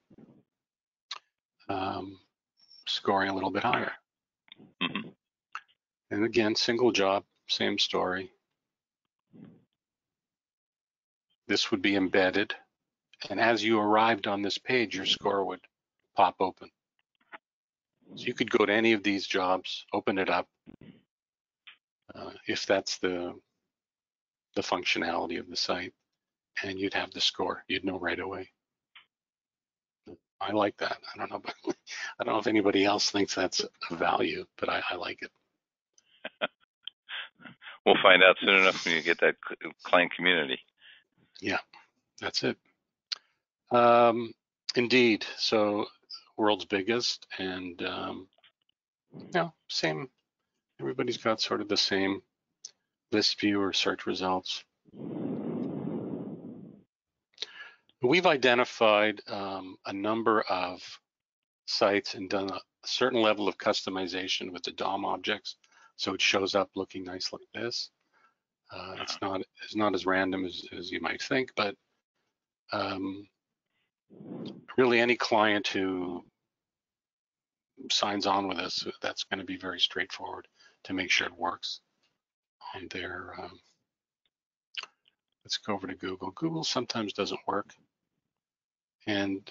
scoring a little bit higher. Mm-hmm. And again, single job, same story. This would be embedded. And as you arrived on this page, your score would pop open. So you could go to any of these jobs, open it up, if that's the functionality of the site, and you'd have the score. You'd know right away. I like that. I don't know, but I don't know if anybody else thinks that's a value, but I like it. We'll find out soon enough when you get that client community. Yeah, that's it. Indeed. So world's biggest, and same. Everybody's got sort of the same list view or search results. We've identified a number of sites and done a certain level of customization with the DOM objects, so it shows up looking nice like this. It's not as random as you might think, but really any client who signs on with us, that's going to be very straightforward to make sure it works on their. Let's go over to Google. Google sometimes doesn't work, and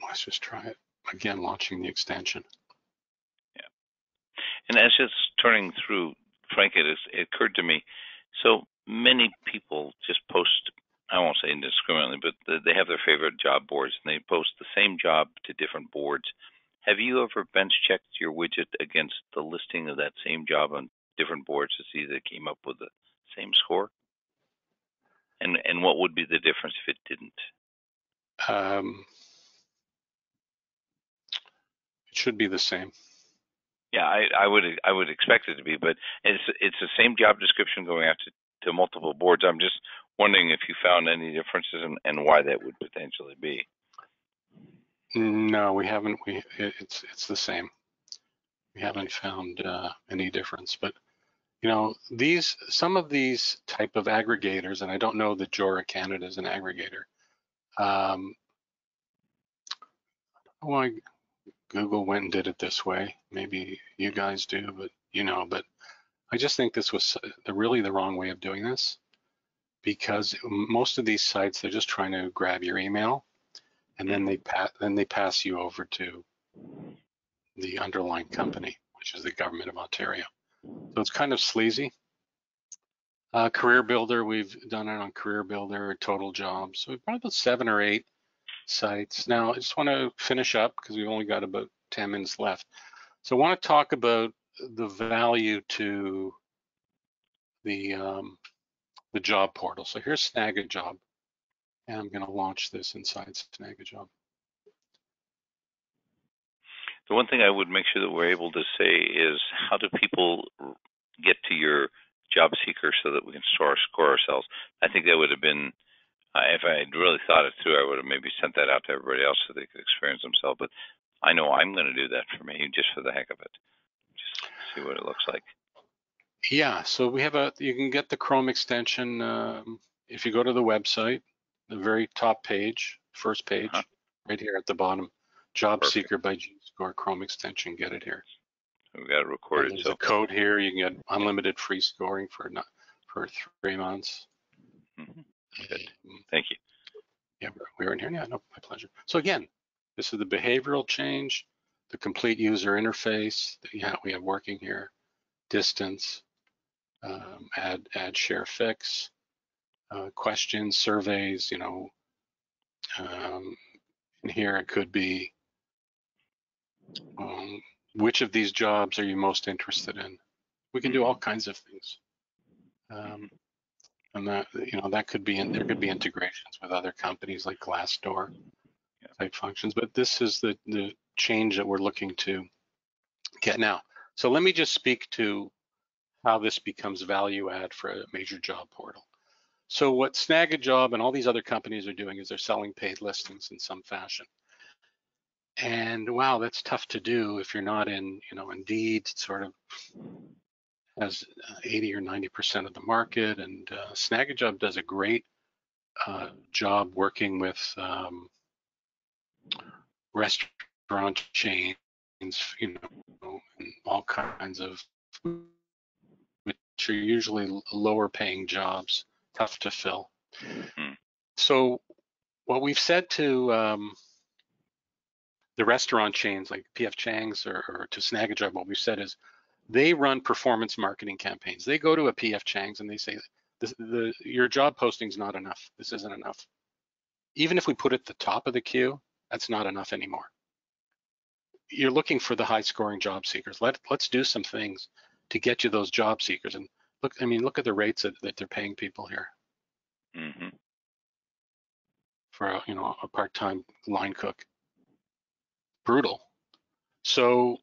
let's just try it again, launching the extension. Yeah, and as just turning through, Frank, it occurred to me, so many people just post, I won't say indiscriminately, but they have their favorite job boards, and they post the same job to different boards. Have you ever bench checked your widget against the listing of that same job on different boards to see that it came up with the same score? And what would be the difference if it didn't? It should be the same. Yeah, I would expect it to be, but it's the same job description going out to multiple boards. I'm just wondering if you found any differences and why that would potentially be. No, we haven't. It's the same. We haven't found any difference. But some of these type of aggregators, and I don't know that Jora Canada is an aggregator. Why Google went and did it this way? Maybe you guys do, but But I just think this was really the wrong way of doing this, because most of these sites, they're just trying to grab your email, and then they pass you over to the underlying company, which is the government of Ontario. So it's kind of sleazy. Career Builder, we've done it on Career Builder, Total Jobs. So we've got about 7 or 8 sites. Now I just want to finish up because we've only got about 10 minutes left. So I want to talk about the value to the job portal. So here's Snag a Job, and I'm going to launch this inside Snag a Job. The one thing I would make sure that we're able to say is, how do people get to your job seeker so that we can score ourselves? I think that would have been, if I had really thought it through, I would have maybe sent that out to everybody else so they could experience themselves. But I know I'm going to do that for me, just for the heck of it, just to see what it looks like. Yeah, so we have you can get the Chrome extension if you go to the website, the very top page, first page, right here at the bottom, Job Seeker by GeeScore Chrome extension. Get it here. We've got it recorded. There's a code here. You can get unlimited free scoring for 3 months. Mm-hmm. Good. Thank you. Yeah, we're in here. Yeah, no, my pleasure. So again, this is the behavioral change, the complete user interface that we have working here, distance, add, share, fix, questions, surveys. In here it could be, which of these jobs are you most interested in? We can do all kinds of things. And that, that could be, there could be integrations with other companies like Glassdoor type functions, but this is the change that we're looking to get now. So let me just speak to how this becomes value add for a major job portal. So what Snagajob and all these other companies are doing is they're selling paid listings in some fashion. And wow, that's tough to do if you're not in, Indeed sort of has 80 or 90% of the market, and Snagajob does a great job working with restaurant chains, and all kinds of, which are usually lower paying jobs, tough to fill. So what we've said to the restaurant chains like P.F. Chang's or to Snagajob, what we've said is they run performance marketing campaigns. They go to a P.F. Chang's and they say, your job posting's not enough. This isn't enough. Even if we put it at the top of the queue, that's not enough anymore. You're looking for the high scoring job seekers. Let's do some things to get you those job seekers. And look at the rates that they're paying people here. Mm-hmm. For a part-time line cook. Brutal. So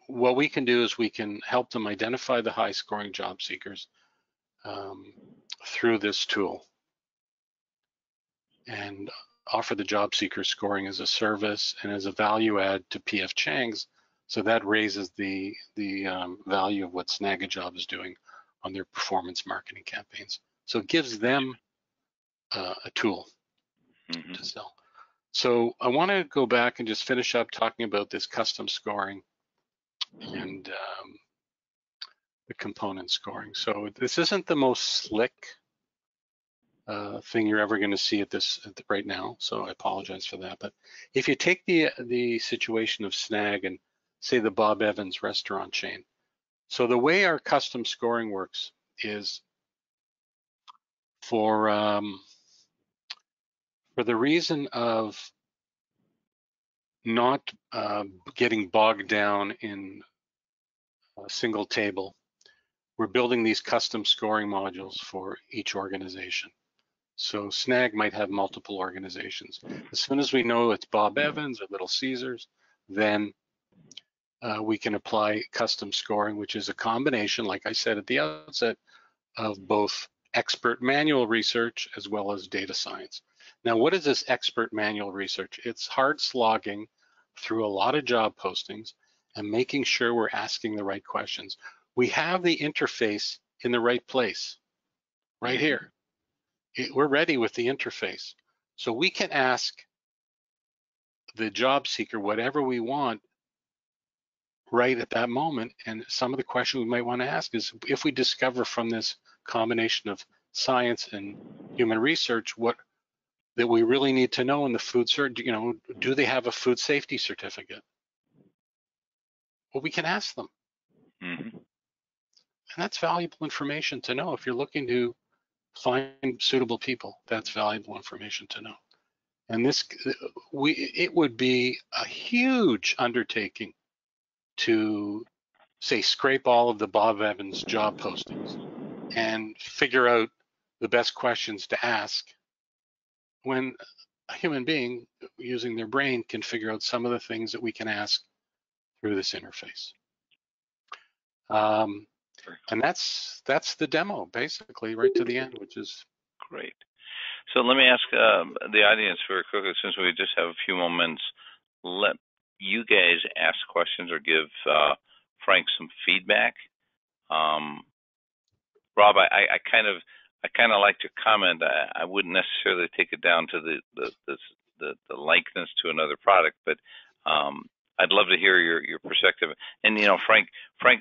what we can do is we can help them identify the high scoring job seekers through this tool and offer the job seeker scoring as a service and as a value add to PF Chang's. So that raises the value of what Snagajob is doing on their performance marketing campaigns. So it gives them a tool to sell. So I want to go back and just finish up talking about this custom scoring and the component scoring. So this isn't the most slick thing you're ever going to see right now. So I apologize for that. But if you take the situation of Snag and say the Bob Evans restaurant chain. So the way our custom scoring works is for the reason of not getting bogged down in a single table, we're building these custom scoring modules for each organization. So Snag might have multiple organizations. As soon as we know it's Bob Evans or Little Caesars, then we can apply custom scoring, which is a combination, like I said at the outset, of both expert manual research as well as data science. Now, what is this expert manual research? It's hard slogging through a lot of job postings and making sure we're asking the right questions. We have the interface in the right place, right here. We're ready with the interface. So we can ask the job seeker whatever we want right at that moment. And some of the questions we might want to ask is, if we discover from this combination of science and human research that we really need to know in the food search, do they have a food safety certificate? Well, we can ask them. And that's valuable information to know. If you're looking to find suitable people, that's valuable information to know. And it would be a huge undertaking to, say, scrape all of the Bob Evans job postings and figure out the best questions to ask, when a human being using their brain can figure out some of the things that we can ask through this interface. And that's the demo, basically, right to the end, which is great. So let me ask the audience very quickly, since we just have a few moments. Let you guys ask questions or give Frank some feedback. Rob, I kind of like your comment. I wouldn't necessarily take it down to the likeness to another product, but I'd love to hear your perspective. And Frank,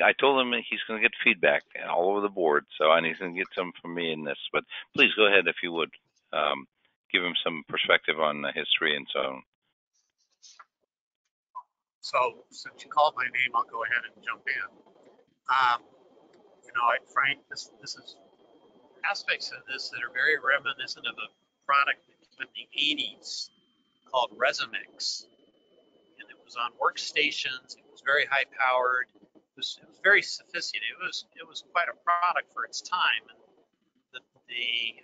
I told him he's going to get feedback all over the board, and he's going to get some from me in this. But please go ahead if you would. Give him some perspective on the history and so on. So since you called my name, I'll go ahead and jump in. Frank, this is aspects of this that are very reminiscent of a product in the 80s called Resumix. And it was on workstations. It was very high powered. It was very sophisticated. It was quite a product for its time. And the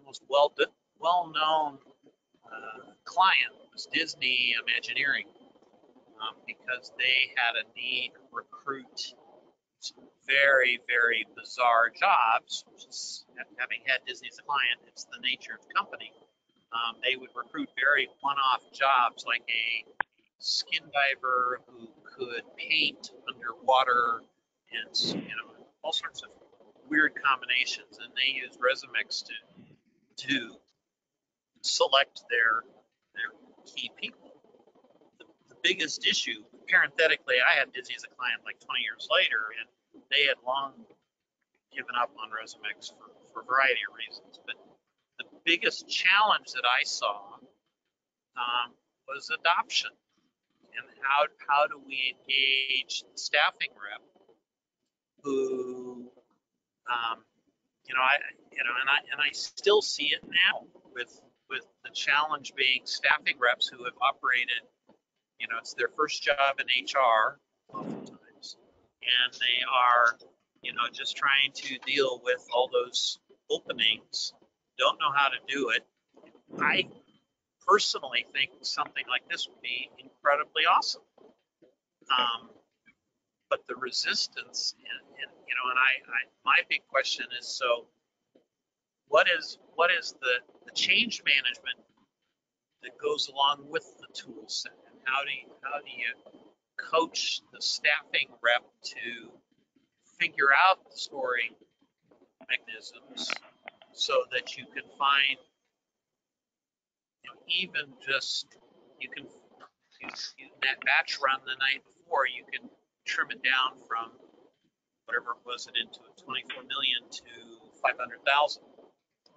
most well-known client was Disney Imagineering, because they had a need to recruit some very, very bizarre jobs, which is, having had Disney as a client, it's the nature of the company. They would recruit very one-off jobs, like a skin diver who could paint underwater, and all sorts of weird combinations. And they used Resumix to select their key people. The biggest issue, parenthetically, I had Disney as a client like 20 years later, and they had long given up on Resumix for a variety of reasons. But the biggest challenge that I saw was adoption, and how do we engage the staffing rep who, I still see it now with the challenge being staffing reps who have operated, it's their first job in HR oftentimes, and they are, just trying to deal with all those openings, don't know how to do it. I personally think something like this would be incredibly awesome. But the resistance, and my big question is, so what is the change management that goes along with the tool set, and how do you coach the staffing rep to figure out the scoring mechanisms so that you can find, even just you that batch run the night before, you can trim it down from whatever it was into 24 million to 500,000,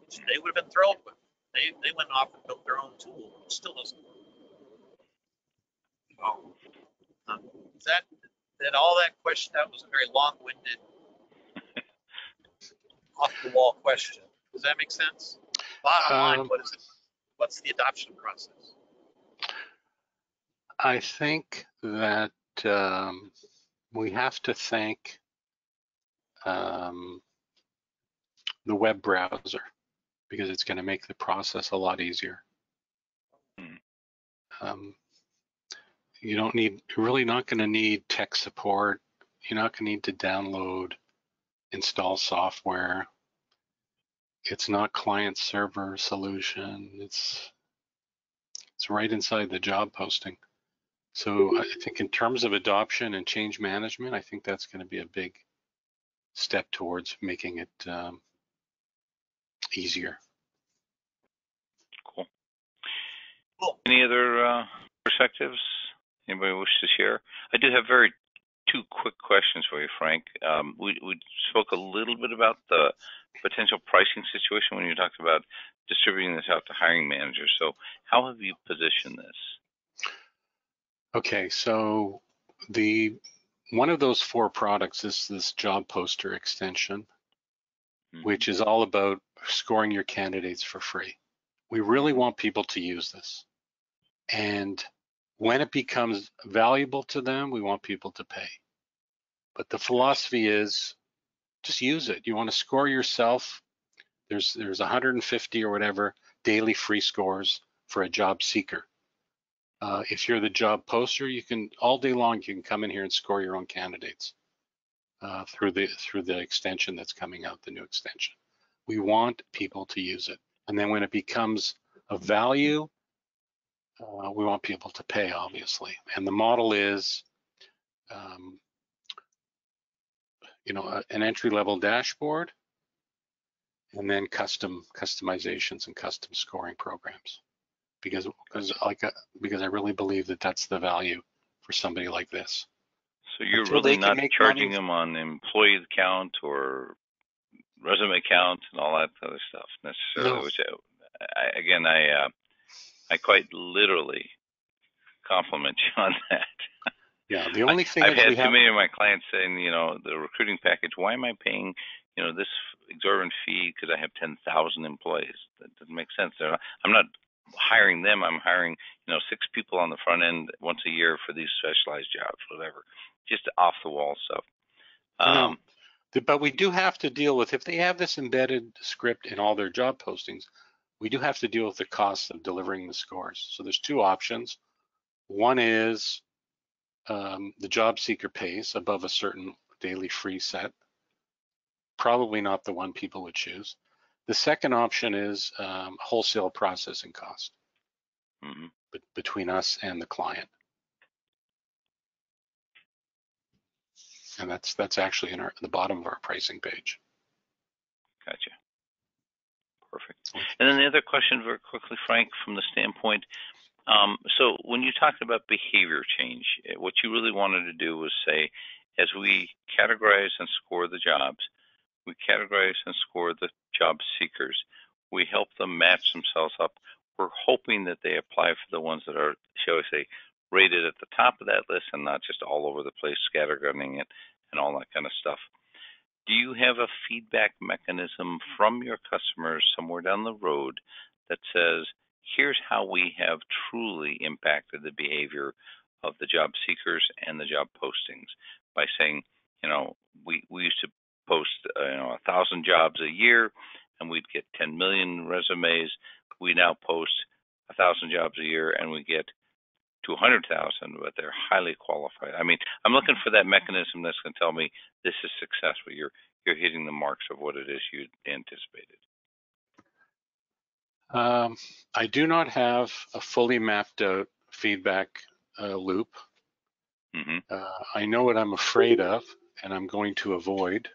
which they would have been thrilled with. They went off and built their own tool, which still doesn't work. Is that all that question? That was a very long-winded, off-the-wall question. Does that make sense? Bottom line, what is it? What's the adoption process? I think that we have to thank the web browser, because it's going to make the process a lot easier. You're really not going to need tech support. You're not going to need to download, install software. It's not client server solution. It's right inside the job posting. So I think in terms of adoption and change management, I think that's going to be a big step towards making it easier. Cool. Any other perspectives? Anybody wish to share? I do have two quick questions for you, Frank. We spoke a little bit about the potential pricing situation when you talked about distributing this out to hiring managers. So how have you positioned this? Okay, so one of those 4 products is this job poster extension, which is all about scoring your candidates for free. We really want people to use this. And when it becomes valuable to them, we want people to pay. But the philosophy is just use it. You want to score yourself. There's 150 or whatever daily free scores for a job seeker. If you're the job poster, you can all day long, you can come in here and score your own candidates through the extension that's coming out, the new extension. We want people to use it. And then when it becomes of value, we want people to pay, obviously. And the model is, an entry-level dashboard, and then customizations and custom scoring programs. Because I really believe that that's the value for somebody like this. So you're really not charging them on employee count or resume count and all that other stuff necessarily. No. Which I quite literally compliment you on that. Yeah, the only thing I've had too many of my clients saying, the recruiting package, why am I paying, this exorbitant fee because I have 10,000 employees? That doesn't make sense. I'm not hiring them. I'm hiring, 6 people on the front end once a year for these specialized jobs, whatever. Just off the wall stuff. But we do have to deal with, if they have this embedded script in all their job postings, we do have to deal with the cost of delivering the scores. So there's two options. One is the job seeker pays above a certain daily free set. Probably not the one people would choose. The second option is wholesale processing cost between us and the client. And that's actually in the bottom of our pricing page. Gotcha. Perfect. And then the other question, very quickly, Frank, from the standpoint, so when you talked about behavior change, what you really wanted to do was say, as we categorize and score the jobs, we categorize and score the job seekers, we help them match themselves up. We're hoping that they apply for the ones that are, shall we say, rated at the top of that list and not just all over the place, scattergunning it and all that kind of stuff. Do you have a feedback mechanism from your customers somewhere down the road that says, here's how we have truly impacted the behavior of the job seekers and the job postings by saying, we used to post 1,000 jobs a year and we'd get 10 million resumes. We now post 1,000 jobs a year and we get 200,000, but they're highly qualified. I mean, I'm looking for that mechanism that's going to tell me this is successful. You're hitting the marks of what it is you anticipated. I do not have a fully mapped out feedback loop. I know what I'm afraid of and I'm going to avoid.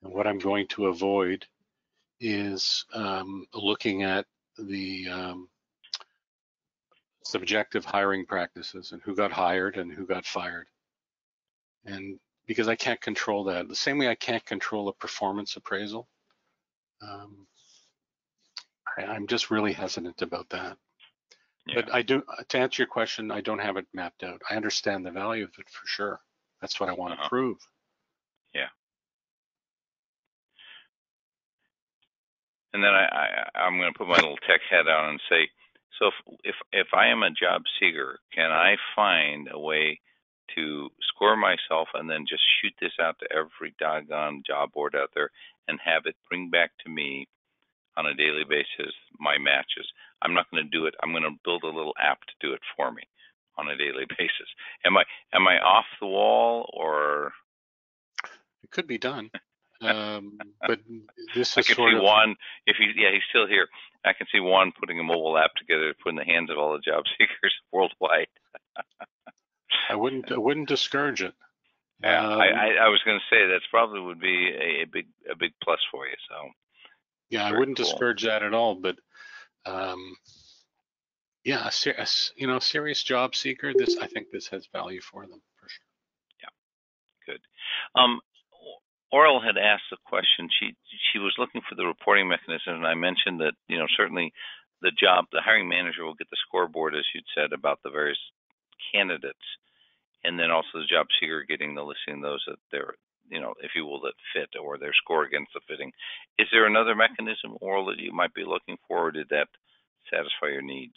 And what I'm going to avoid is looking at the subjective hiring practices and who got hired and who got fired. And because I can't control that, the same way I can't control a performance appraisal, I'm just really hesitant about that. Yeah. But I do, to answer your question, I don't have it mapped out. I understand the value of it for sure. That's what I want to prove. Yeah. And then I'm going to put my little tech hat on and say, so if I am a job seeker, can I find a way to score myself and then just shoot this out to every doggone job board out there and have it bring back to me on a daily basis my matches? I'm not going to do it. I'm going to build a little app to do it for me on a daily basis. Am I off the wall, or? It could be done. But this is I can sort see of Juan, he's still here. I can see Juan putting a mobile app together to put in the hands of all the job seekers worldwide. I wouldn't discourage it. Yeah, I was going to say that's probably would be a big plus for you. So yeah, I wouldn't discourage that at all. But yeah, a serious job seeker, I think this has value for them for sure. Yeah, good. Oral had asked a question. She was looking for the reporting mechanism, and I mentioned that certainly the hiring manager will get the scoreboard, as you'd said, about the various candidates, and then also the job seeker getting the listing of those that they're if you will, that fit or their score against the fitting. Is there another mechanism, Oral, that you might be looking for, or did that satisfy your needs?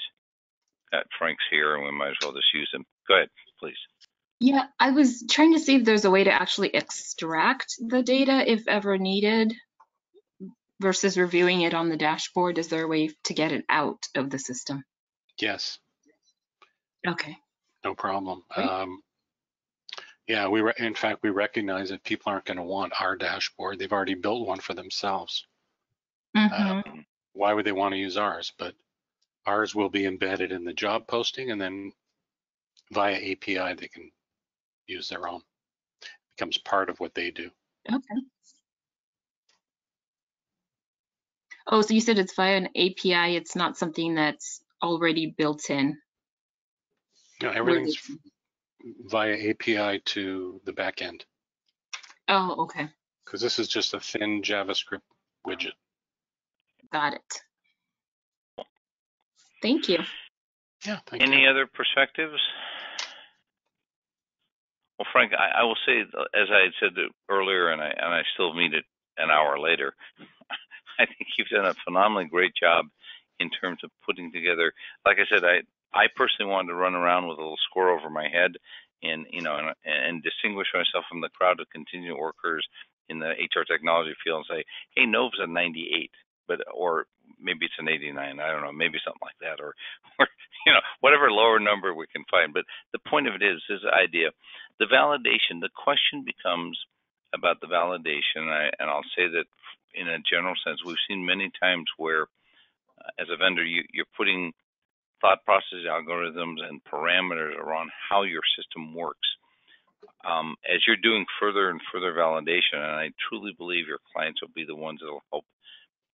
Frank's here, and we might as well just use him. Go ahead, please. Yeah, I was trying to see if there's a way to actually extract the data if ever needed versus reviewing it on the dashboard. Is there a way to get it out of the system? Yes. Okay. No problem. Yeah, in fact, we recognize that people aren't going to want our dashboard. They've already built one for themselves. Why would they want to use ours? But ours will be embedded in the job posting, and then via API, they can use their own. It becomes part of what they do. Okay. Oh, so you said it's via an API. It's not something that's already built in. No, everything's via API to the back end. Oh, okay. Because this is just a thin JavaScript widget. Got it. Thank you. Yeah, thank you. Any other perspectives? Well, Frank, I will say, as I had said earlier, and I still mean it an hour later, I think you've done a phenomenally great job in terms of putting together. Like I said, I personally wanted to run around with a little score over my head and distinguish myself from the crowd of contingent workers in the HR technology field and say, hey, Nova's a 98, or maybe it's an 89. I don't know, maybe something like that, or whatever lower number we can find. But the point of it is this idea, the validation. The question becomes about the validation, and I'll say that in a general sense, we've seen many times where, as a vendor, you're putting thought process algorithms and parameters around how your system works. As you're doing further and further validation, and I truly believe your clients will be the ones that will help,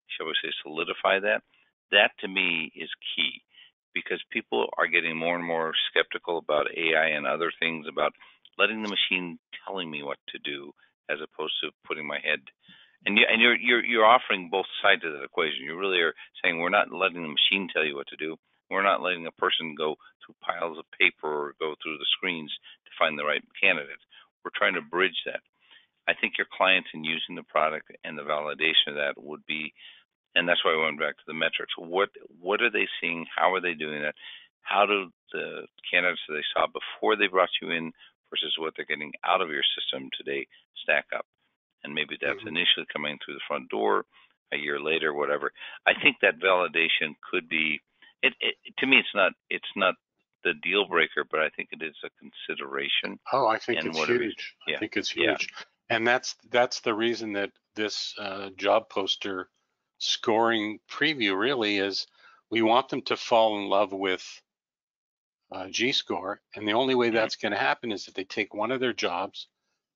shall we say, solidify that. That to me is key, because people are getting more and more skeptical about AI and other things, about letting the machine telling me what to do as opposed to putting my head. And you're offering both sides of that equation. You really are saying we're not letting the machine tell you what to do. We're not letting a person go through piles of paper or go through the screens to find the right candidate. We're trying to bridge that. I think your clients, in using the product and the validation of that, would be, and that's why I went back to the metrics. What are they seeing? How are they doing that? How do the candidates that they saw before they brought you in versus what they're getting out of your system today stack up? And maybe that's initially coming through the front door, a year later, whatever. I think that validation could be. To me, it's not the deal breaker, but I think it is a consideration. Oh, I think it's huge. I think it's huge. And that's the reason that this job poster scoring preview really is, we want them to fall in love with GeeScore. And the only way that's going to happen is if they take one of their jobs,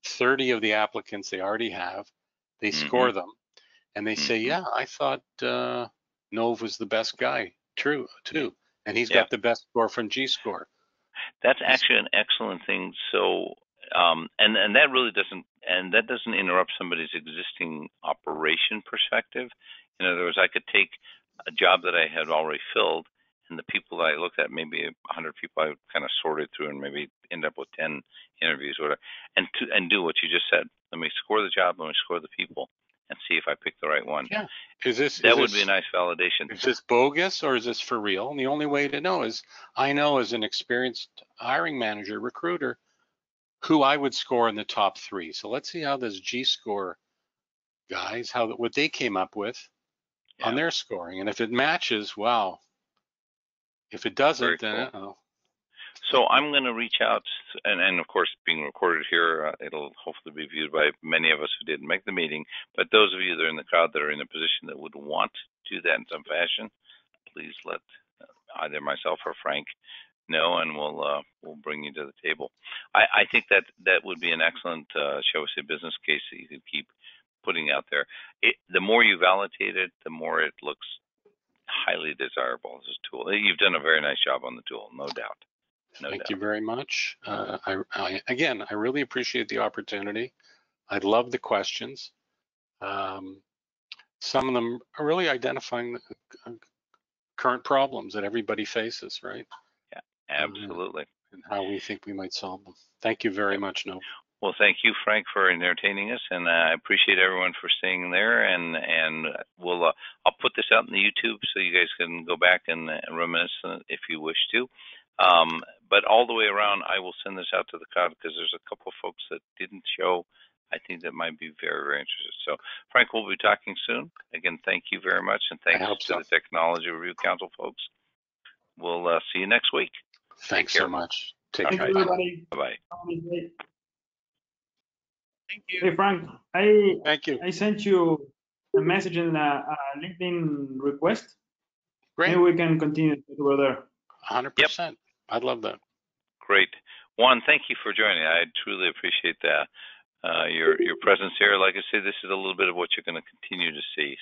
30 of the applicants they already have, they score them, and they say, yeah, I thought Nov was the best guy, too, and he's got the best score from GeeScore. That's actually an excellent thing. So, and that really doesn't interrupt somebody's existing operation perspective. In other words, I could take a job that I had already filled, and the people that I looked at, maybe 100 people I kind of sorted through, and maybe end up with 10 interviews, or whatever, and do what you just said. Let me score the job, let me score the people, and see if I pick the right one. Yeah. That would be a nice validation. Is this bogus or is this for real? And the only way to know is, I know as an experienced hiring manager, recruiter, who I would score in the top 3. So let's see how this GeeScore guys, what they came up with on their scoring. And if it matches, wow. If it doesn't, then So I'm going to reach out, and of course, being recorded here, it'll hopefully be viewed by many of us who didn't make the meeting. But those of you that are in the crowd that are in a position that would want to do that in some fashion, please let either myself or Frank know, and we'll bring you to the table. I think that would be an excellent, shall we say, business case that you could keep putting out there. The more you validate it, the more it looks highly desirable as a tool. You've done a very nice job on the tool, no doubt. Thank you very much. Again, I really appreciate the opportunity. I love the questions. Some of them are really identifying the current problems that everybody faces, right? Yeah, absolutely. And how we think we might solve them. Thank you very much, Nova. Well, thank you, Frank, for entertaining us, and I appreciate everyone for staying there. And I'll put this out in the YouTube so you guys can go back and reminisce if you wish to. But all the way around, I will send this out to the crowd because there's a couple of folks that didn't show. I think that might be very, very interested. So, Frank, we'll be talking soon. Again, thank you very much, and thanks to the Technology Review Council folks. We'll see you next week. Thanks so much. Take care. Everybody. Bye-bye. Thank you. Hey, Frank, Thank you. I sent you a message in a LinkedIn request. Great. Maybe we can continue over there. 100%. I'd love that. Great. Juan, thank you for joining. I truly appreciate that. Your presence here. Like I say, this is a little bit of what you're going to continue to see.